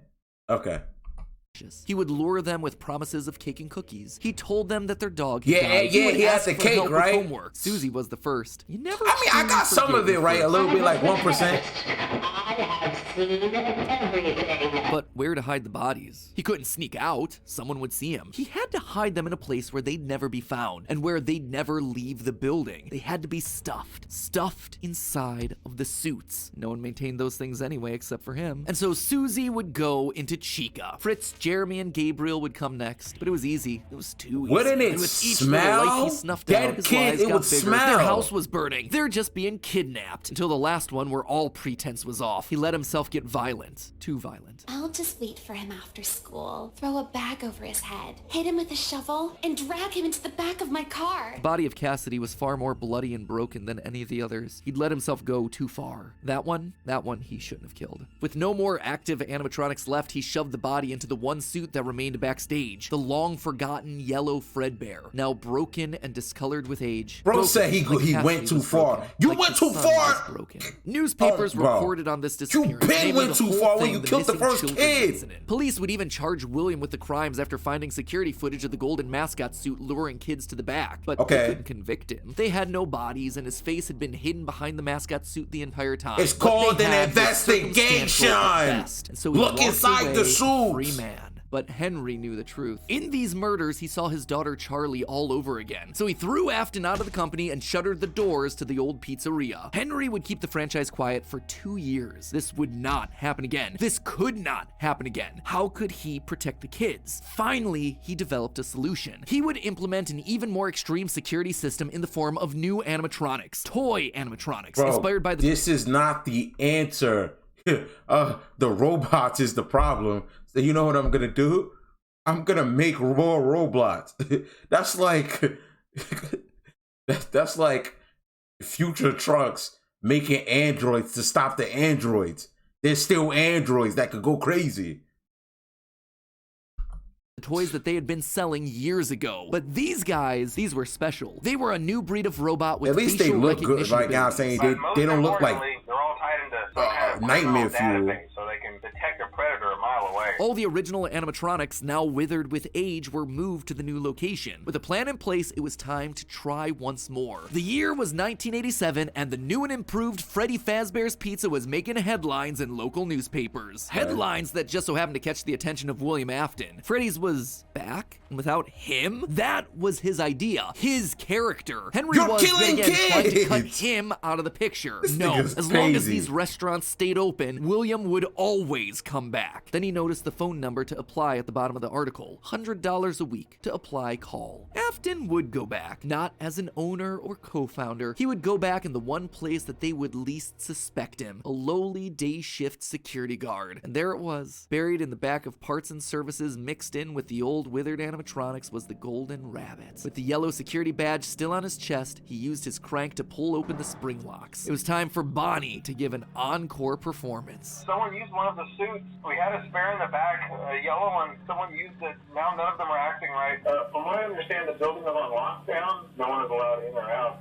He would lure them with promises of cake and cookies. He told them that their dog Yeah, died. yeah, would he had ask the for cake, help with right? Homework. Susie was the first. You never. I mean, I got truly some of forget it right, your a little first. bit, like 1%. But where to hide the bodies? He couldn't sneak out. Someone would see him. He had to hide them in a place where they'd never be found and where they'd never leave the building. They had to be stuffed inside of the suits. No one maintained those things anyway except for him. And so Susie would go into Chica. Fritz, Jeremy, and Gabriel would come next, but it was easy. It was too easy. Wouldn't it and with each smell? little life he snuffed Dead out, his kid, lies it got would bigger. smell. Their house was burning. They're just being kidnapped until the last one where all pretense was off. He let himself get violent. Too violent. I'll just wait for him after school, throw a bag over his head, hit him with a shovel, and drag him into the back of my car. The body of Cassidy was far more bloody and broken than any of the others. He'd let himself go too far. That one he shouldn't have killed. With no more active animatronics left, he shoved the body into the one suit that remained backstage. The long-forgotten yellow Fredbear, now broken and discolored with age. Bro Broken, said he Cassidy went too was far. broken, You like went his too son far. was broken. Newspapers Bro. reported on this disappearance. You been naming went the too whole far when thing you killed the missing first children kid. incident. Police would even charge William with the crimes after finding security footage of the golden mascot suit luring kids to the back, but they couldn't convict him. They had no bodies, and his face had been hidden behind the mascot suit the entire time. It's What called they an had was investigation. circumstantial at best. And so he Look walked inside away the a suits. free man. But Henry knew the truth. In these murders, he saw his daughter Charlie all over again. So he threw Afton out of the company and shuttered the doors to the old pizzeria. Henry would keep the franchise quiet for 2 years. This would not happen again. This could not happen again. How could he protect the kids? Finally, he developed a solution. He would implement an even more extreme security system in the form of new animatronics. Toy animatronics. Bro, inspired by the— this is not the answer. The robots is the problem. So you know what I'm gonna do? I'm gonna make more robots. That's like that's like future trucks making androids to stop the androids. There's still androids that could go crazy. The toys that they had been selling years ago. But these guys, these were special. They were a new breed of robot with at least they look good. Right now, I'm saying they don't look like they're all tied into some kind of nightmare fuel. So they can detect a predator a mile away. All the original animatronics, now withered with age, were moved to the new location. With a plan in place, it was time to try once more. The year was 1987, and the new and improved Freddy Fazbear's Pizza was making headlines in local newspapers. Headlines that just so happened to catch the attention of William Afton. Freddy's was back, and without him, that was his idea, his character. Henry was then again trying to cut him out of the picture. No, as long as these restaurants stayed open, William would always come back. Then he noticed the phone number to apply at the bottom of the article. $100 a week to apply, call. Afton would go back, not as an owner or co-founder. He would go back in the one place that they would least suspect him, a lowly day shift security guard. And there it was, buried in the back of parts and services, mixed in with the old withered animatronics, was the golden rabbit. With the yellow security badge still on his chest, he used his crank to pull open the spring locks. It was time for Bonnie to give an encore performance. Someone used one of the suits. We had a spare in the back, a yellow one. Someone used it. Now none of them are acting right. From what I understand, the building is on lockdown. No one is allowed in or out,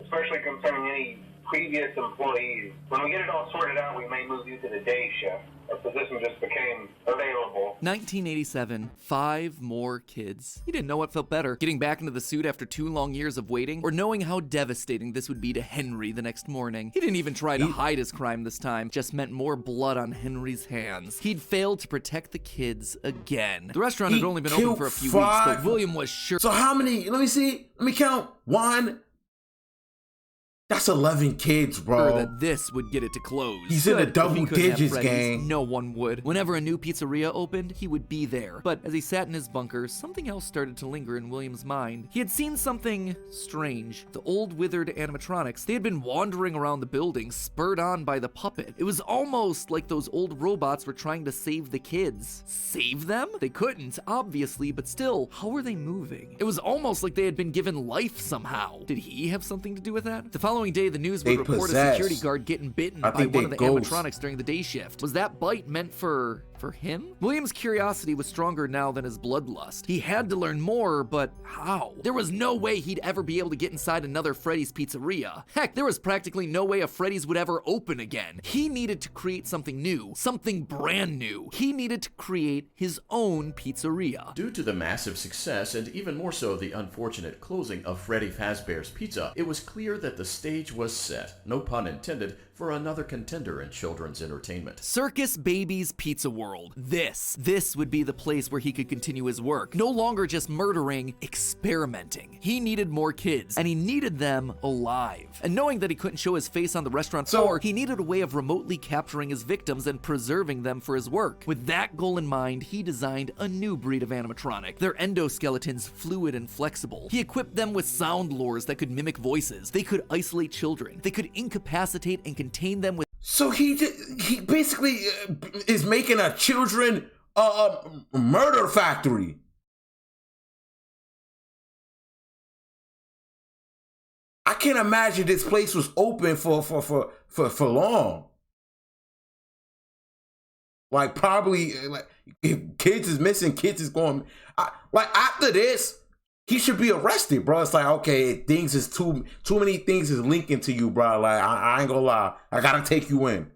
especially concerning any previous employees. When we get it all sorted out, we may move you to the day shift. A position just became available. 1987, 5 more kids. He didn't know what felt better, getting back into the suit after 2 long years of waiting, or knowing how devastating this would be to Henry the next morning. He didn't even try to hide his crime this time, just meant more blood on Henry's hands. He'd failed to protect the kids again. The restaurant had only been open for a few weeks, but William was sure. So how many? Let me see. Let me count. 1. That's 11 kids, bro. That this would get it to close. He's in the double digits, gang. No one would. Whenever a new pizzeria opened, he would be there. But as he sat in his bunker, something else started to linger in William's mind. He had seen something strange. The old withered animatronics, they had been wandering around the building, spurred on by the puppet. It was almost like those old robots were trying to save the kids. Save them? They couldn't, obviously, but still, how were they moving? It was almost like they had been given life somehow. Did he have something to do with that? The following day, the news would report a security guard getting bitten by one of the animatronics during the day shift. Was that bite meant for him? William's curiosity was stronger now than his bloodlust. He had to learn more, but how? There was no way he'd ever be able to get inside another Freddy's pizzeria. Heck, there was practically no way a Freddy's would ever open again. He needed to create something new, something brand new. He needed to create his own pizzeria. Due to the massive success, and even more so the unfortunate closing of Freddy Fazbear's Pizza, it was clear that the stage was set, no pun intended, for another contender in children's entertainment. Circus Baby's Pizza World. This would be the place where he could continue his work. No longer just murdering, experimenting. He needed more kids, and he needed them alive. And knowing that he couldn't show his face on the restaurant floor, he needed a way of remotely capturing his victims and preserving them for his work. With that goal in mind, he designed a new breed of animatronic. Their endoskeletons fluid and flexible. He equipped them with sound lures that could mimic voices. They could isolate children. They could incapacitate and contain them with. So he basically is making a children murder factory. I can't imagine this place was open for long. Like probably like if kids is missing, kids is going. Like after this, he should be arrested, bro. It's like, okay, things is too many things is linking to you, bro. Like I ain't gonna lie, I gotta take you in.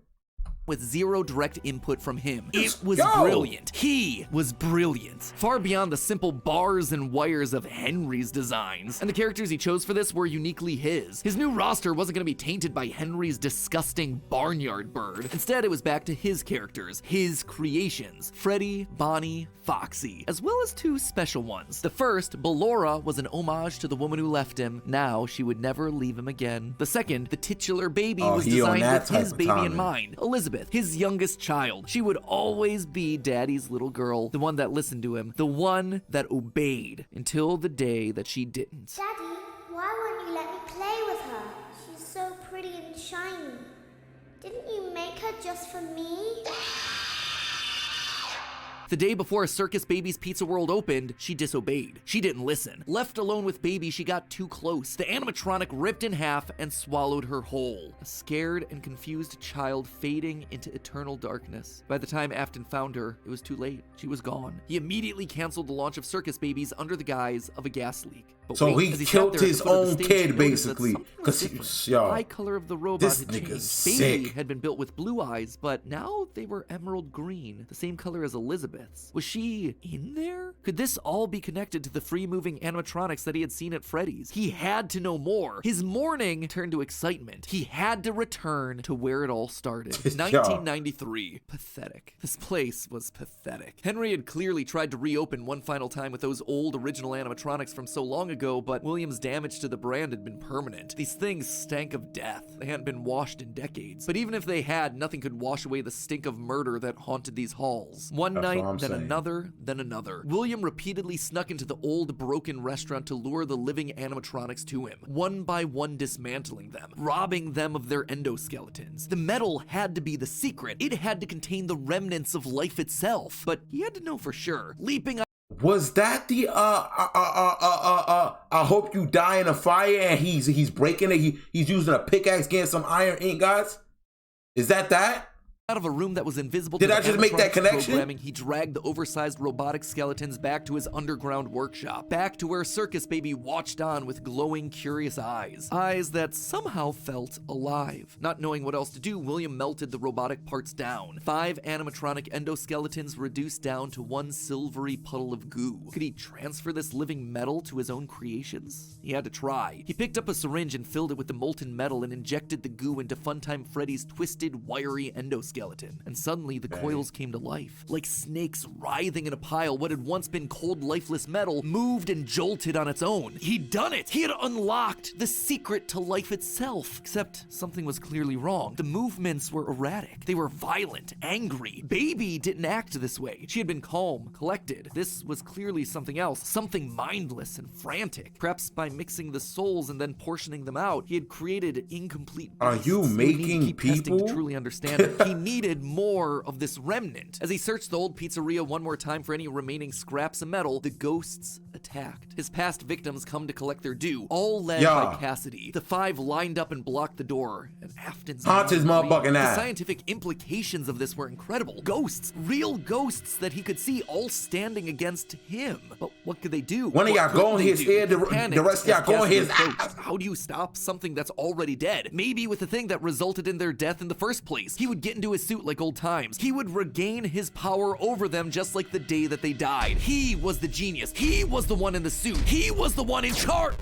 With zero direct input from him. It was brilliant. He was brilliant. Far beyond the simple bars and wires of Henry's designs. And the characters he chose for this were uniquely his. His new roster wasn't gonna be tainted by Henry's disgusting barnyard bird. Instead, it was back to his characters, his creations. Freddy, Bonnie, Foxy, as well as 2 special ones. The first, Ballora, was an homage to the woman who left him. Now she would never leave him again. The second, the titular baby, was designed with his baby in mind. Elizabeth, his youngest child. She would always be Daddy's little girl, the one that listened to him, the one that obeyed until the day that she didn't. Daddy, why won't you let me play with her? She's so pretty and shiny. Didn't you make her just for me? The day before Circus Baby's Pizza World opened, she disobeyed. She didn't listen. Left alone with Baby, she got too close. The animatronic ripped in half and swallowed her whole. A scared and confused child fading into eternal darkness. By the time Afton found her, it was too late. She was gone. He immediately canceled the launch of Circus Babies under the guise of a gas leak. But so wait, he killed his own kid, basically. Because the eye color of the robot had changed. Sick. Baby had been built with blue eyes, but now they were emerald green, the same color as Elizabeth's. Was she in there? Could this all be connected to the free-moving animatronics that he had seen at Freddy's? He had to know more. His mourning turned to excitement. He had to return to where it all started. 1993. Pathetic. This place was pathetic. Henry had clearly tried to reopen one final time with those old original animatronics from so long ago, but William's damage to the brand had been permanent. These things stank of death. They hadn't been washed in decades. But even if they had, nothing could wash away the stink of murder that haunted these halls. One night, then another, then another. William repeatedly snuck into the old broken restaurant to lure the living animatronics to him, one by one dismantling them, robbing them of their endoskeletons. The metal had to be the secret. It had to contain the remnants of life itself. But he had to know for sure. Leaping up. Was that the I hope you die in a fire and he's breaking it? He's using a pickaxe against some iron ingots? Is that? Out of a room that was invisible Did to I just make that connection? Programming, he dragged the oversized robotic skeletons back to his underground workshop, back to where Circus Baby watched on with glowing, curious eyes. Eyes that somehow felt alive. Not knowing what else to do, William melted the robotic parts down. 5 animatronic endoskeletons reduced down to one silvery puddle of goo. Could he transfer this living metal to his own creations? He had to try. He picked up a syringe and filled it with the molten metal and injected the goo into Funtime Freddy's twisted, wiry endoskeleton. And suddenly the coils came to life. Like snakes writhing in a pile, what had once been cold, lifeless metal moved and jolted on its own. He'd done it! He had unlocked the secret to life itself. Except something was clearly wrong. The movements were erratic. They were violent, angry. Baby didn't act this way. She had been calm, collected. This was clearly something else, something mindless and frantic. Perhaps by mixing the souls and then portioning them out, he had created incomplete beasts. Are you making people? To truly understand it. He needed more of this remnant. As he searched the old pizzeria one more time for any remaining scraps of metal, the ghosts attacked. His past victims come to collect their due, all led by Cassidy. The 5 lined up and blocked the door, and Afton's motherfucking ass. The scientific implications of this were incredible. Ghosts, real ghosts that he could see, all standing against him. But what could they do? One of y'all go in his ear, the rest of y'all go in his ass. How do you stop something that's already dead? Maybe with the thing that resulted in their death in the first place. He would get into his suit like old times. He would regain his power over them just like the day that they died. He was the genius. He was the one in the suit. He was the one in charge.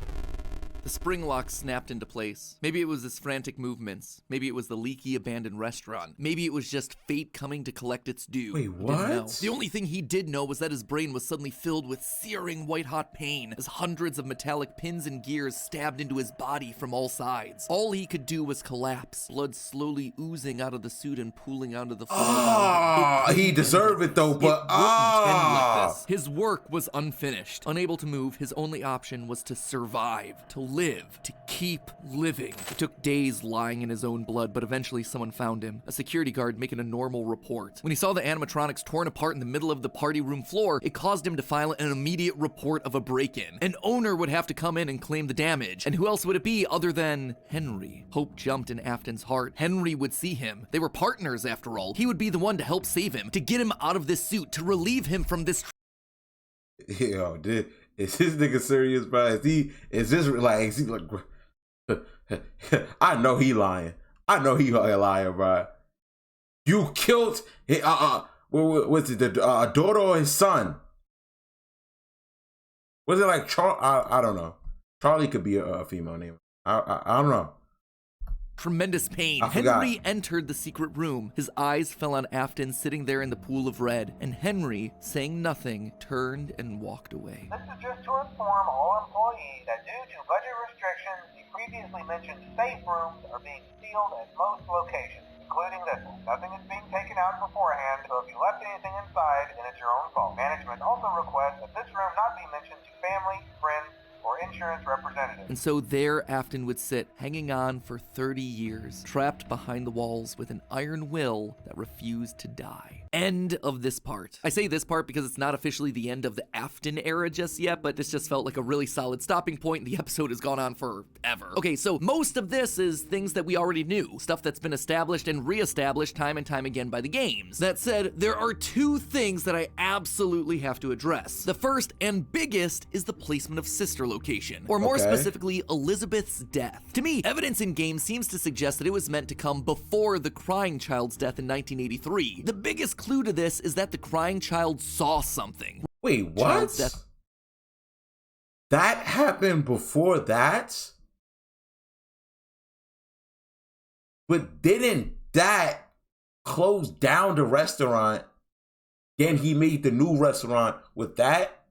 The spring lock snapped into place. Maybe it was his frantic movements. Maybe it was the leaky abandoned restaurant. Maybe it was just fate coming to collect its due. Wait, what? The only thing he did know was that his brain was suddenly filled with searing white-hot pain as hundreds of metallic pins and gears stabbed into his body from all sides. All he could do was collapse, blood slowly oozing out of the suit and pooling onto the floor. He deserved it though, but like this. His work was unfinished. Unable to move, his only option was to survive, to live, to keep living. It took days lying in his own blood, but eventually someone found him, a security guard making a normal report. When he saw the animatronics torn apart in the middle of the party room floor, it caused him to file an immediate report of a break-in. An owner would have to come in and claim the damage, and who else would it be other than Henry? Hope jumped in Afton's heart. Henry would see him. They were partners after all. He would be the one to help save him, to get him out of this suit, to relieve him from this. Yo, dude. Is this nigga serious, bro? Is this like, I know he lying. I know he lying, bro. You killed, what's it, the daughter or his son? Was it like Charlie? I don't know. Charlie could be a female name. I don't know. Tremendous pain. Henry entered the secret room. His eyes fell on Afton sitting there in the pool of red, and Henry, saying nothing, turned and walked away. This is just to inform all employees that due to budget restrictions, the previously mentioned safe rooms are being sealed at most locations, including this one. Nothing is being taken out beforehand, so if you left anything inside, then it's your own fault. Management also requests that this room not be mentioned to family, friends, or insurance representative. And so there Afton would sit, hanging on for 30 years, trapped behind the walls with an iron will that refused to die. End of this part. I say this part because it's not officially the end of the Afton era just yet, but this just felt like a really solid stopping point, and the episode has gone on forever. Okay, so most of this is things that we already knew, stuff that's been established and re-established time and time again by the games. That said, there are two things that I absolutely have to address. The first and biggest is the placement of sister location, or more specifically, Elizabeth's death. To me, evidence in game seems to suggest that it was meant to come before the crying child's death in 1983. The biggest clue to this is that the crying child saw something. Wait, what? That happened before that? But didn't that close down the restaurant? Then he made the new restaurant with that?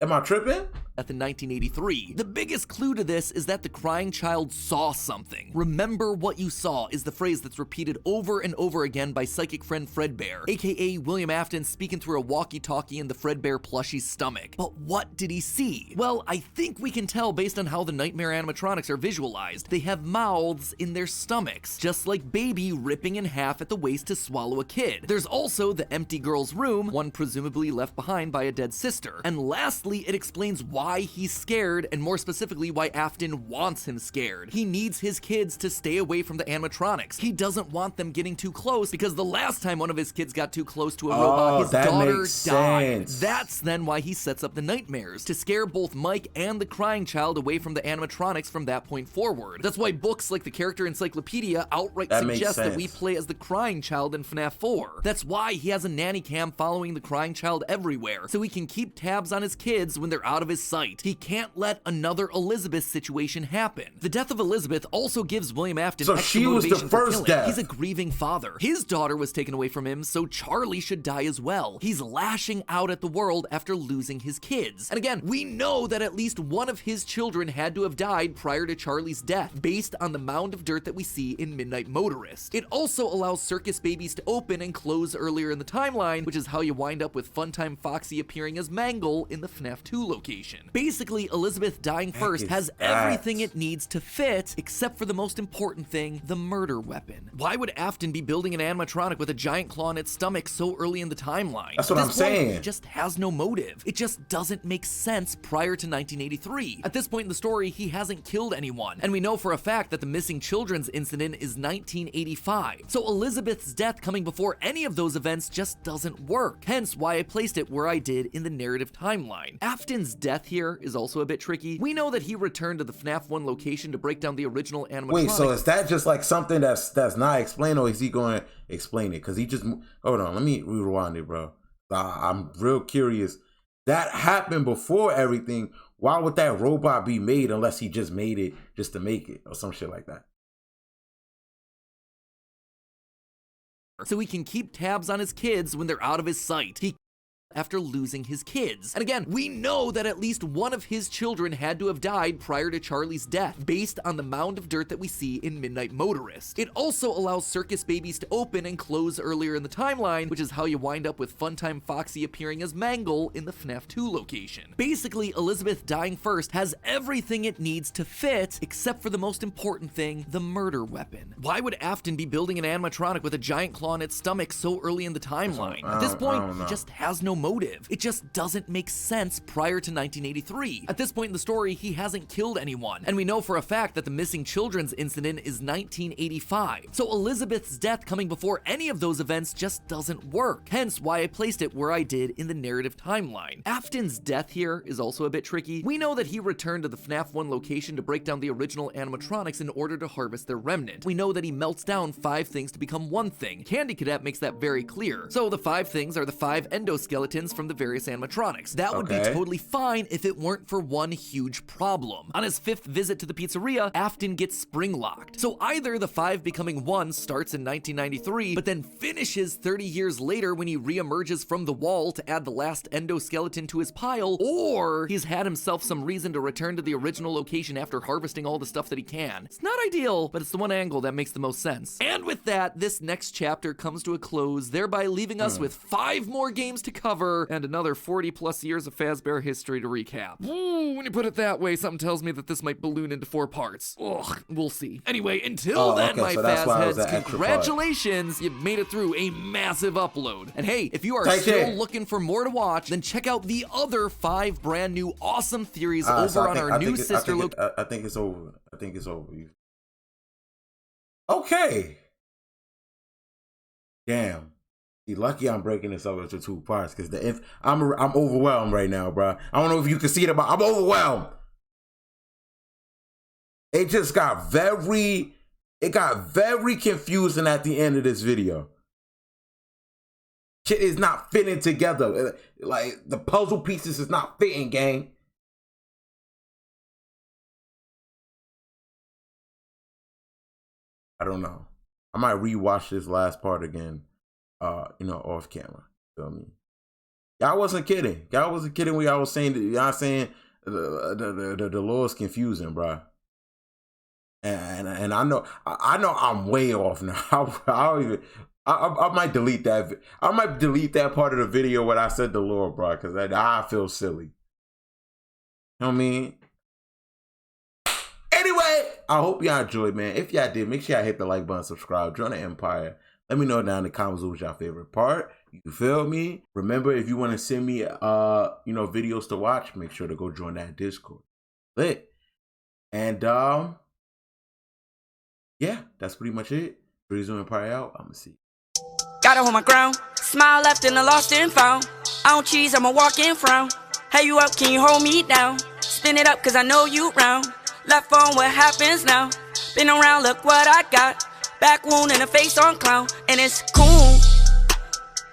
Am I tripping? In 1983. The biggest clue to this is that the crying child saw something. Remember what you saw is the phrase that's repeated over and over again by psychic friend Fredbear, aka William Afton speaking through a walkie-talkie in the Fredbear plushie's stomach. But what did he see? Well, I think we can tell based on how the nightmare animatronics are visualized. They have mouths in their stomachs, just like Baby ripping in half at the waist to swallow a kid. There's also the empty girl's room, one presumably left behind by a dead sister. And lastly, it explains why he's scared, and more specifically why Afton wants him scared. He needs his kids to stay away from the animatronics. He doesn't want them getting too close, because the last time one of his kids got too close to a robot, his daughter died. That's then why he sets up the nightmares, to scare both Mike and the crying child away from the animatronics from that point forward. That's why books like the Character Encyclopedia outright suggest that we play as the crying child in FNAF 4. That's why he has a nanny cam following the crying child everywhere, so he can keep tabs on his kids when they're out of his sight. He can't let another Elizabeth situation happen. The death of Elizabeth also gives William Afton extra motivation for killing. He's a grieving father. His daughter was taken away from him, so Charlie should die as well. He's lashing out at the world after losing his kids. And again, we know that at least one of his children had to have died prior to Charlie's death, based on the mound of dirt that we see in Midnight Motorist. It also allows circus babies to open and close earlier in the timeline, which is how you wind up with Funtime Foxy appearing as Mangle in the FNAF 2 location. Basically, Elizabeth dying first has everything it needs to fit, except for the most important thing, the murder weapon. Why would Afton be building an animatronic with a giant claw in its stomach so early in the timeline? That's what I'm saying. It just has no motive. It just doesn't make sense prior to 1983. At this point in the story, he hasn't killed anyone, and we know for a fact that the missing children's incident is 1985. So Elizabeth's death coming before any of those events just doesn't work, hence why I placed it where I did in the narrative timeline. Afton's death here is also a bit tricky. We know that he returned to the FNAF 1 location to break down the original animatronic. Wait, so is that just like something that's not explained, or is he going to explain it? Because he just... Hold on, let me rewind it, bro. I'm real curious. That happened before everything. Why would that robot be made unless he just made it just to make it or some shit like that? So he can keep tabs on his kids when they're out of his sight. After losing his kids. And again, we know that at least one of his children had to have died prior to Charlie's death, based on the mound of dirt that we see in Midnight Motorist. It also allows circus babies to open and close earlier in the timeline, which is how you wind up with Funtime Foxy appearing as Mangle in the FNAF 2 location. Basically, Elizabeth dying first has everything it needs to fit, except for the most important thing, the murder weapon. Why would Afton be building an animatronic with a giant claw in its stomach so early in the timeline? At this point, he just has no motive. It just doesn't make sense prior to 1983. At this point in the story, he hasn't killed anyone, and we know for a fact that the missing children's incident is 1985. So Elizabeth's death coming before any of those events just doesn't work, hence why I placed it where I did in the narrative timeline. Afton's death here is also a bit tricky. We know that he returned to the FNAF 1 location to break down the original animatronics in order to harvest their remnant. We know that he melts down 5 things to become one thing. Candy Cadet makes that very clear. So the 5 things are the 5 endoskeletons from the various animatronics. That would be totally fine if it weren't for one huge problem. On his 5th visit to the pizzeria, Afton gets spring locked. So either the 5 becoming 1 starts in 1993, but then finishes 30 years later when he re-emerges from the wall to add the last endoskeleton to his pile, or he's had himself some reason to return to the original location after harvesting all the stuff that he can. It's not ideal, but it's the one angle that makes the most sense. And with that, this next chapter comes to a close, thereby leaving us with 5 more games to cover cover, and another 40+ years of Fazbear history to recap. Ooh, when you put it that way, something tells me that this might balloon into 4 parts. Ugh, we'll see. Anyway, until then, my Faz heads, congratulations, you made it through a massive upload. And hey, if you are still looking for more to watch, then check out the other 5 brand new awesome theories over on our new sister location. I think it's over. I think it's over. Okay. Damn. See, lucky I'm breaking this up into 2 parts because I'm overwhelmed right now, bro. I don't know if you can see it, but I'm overwhelmed. It just got very confusing at the end of this video. Shit is not fitting together. Like, the puzzle pieces is not fitting, gang. I don't know. I might rewatch this last part again, off camera. Feel me? Y'all wasn't kidding. Y'all wasn't kidding when y'all was saying that. Y'all saying the Lord's confusing, bro. And I know I'm way off now. I might delete that. I might delete that part of the video when I said the Lord, bro, because I feel silly. You know what I mean? Anyway, I hope y'all enjoyed, man. If y'all did, make sure y'all hit the like button, subscribe, join the Empire. Let me know down in the comments what was your favorite part. You feel me? Remember, if you want to send me, videos to watch, make sure to go join that Discord. Lit. And yeah, that's pretty much it. Breezo Empire out. I'ma see. Gotta hold my ground. Smile left and I lost and found. I don't cheese, I'ma walk in frown. Hey, you up? Can you hold me down? Spin it up, cause I know you round. Left phone, what happens now? Been around, look what I got. Back wound and a face on clown, and it's cool.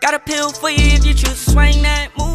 Got a pill for you if you choose to swing that move.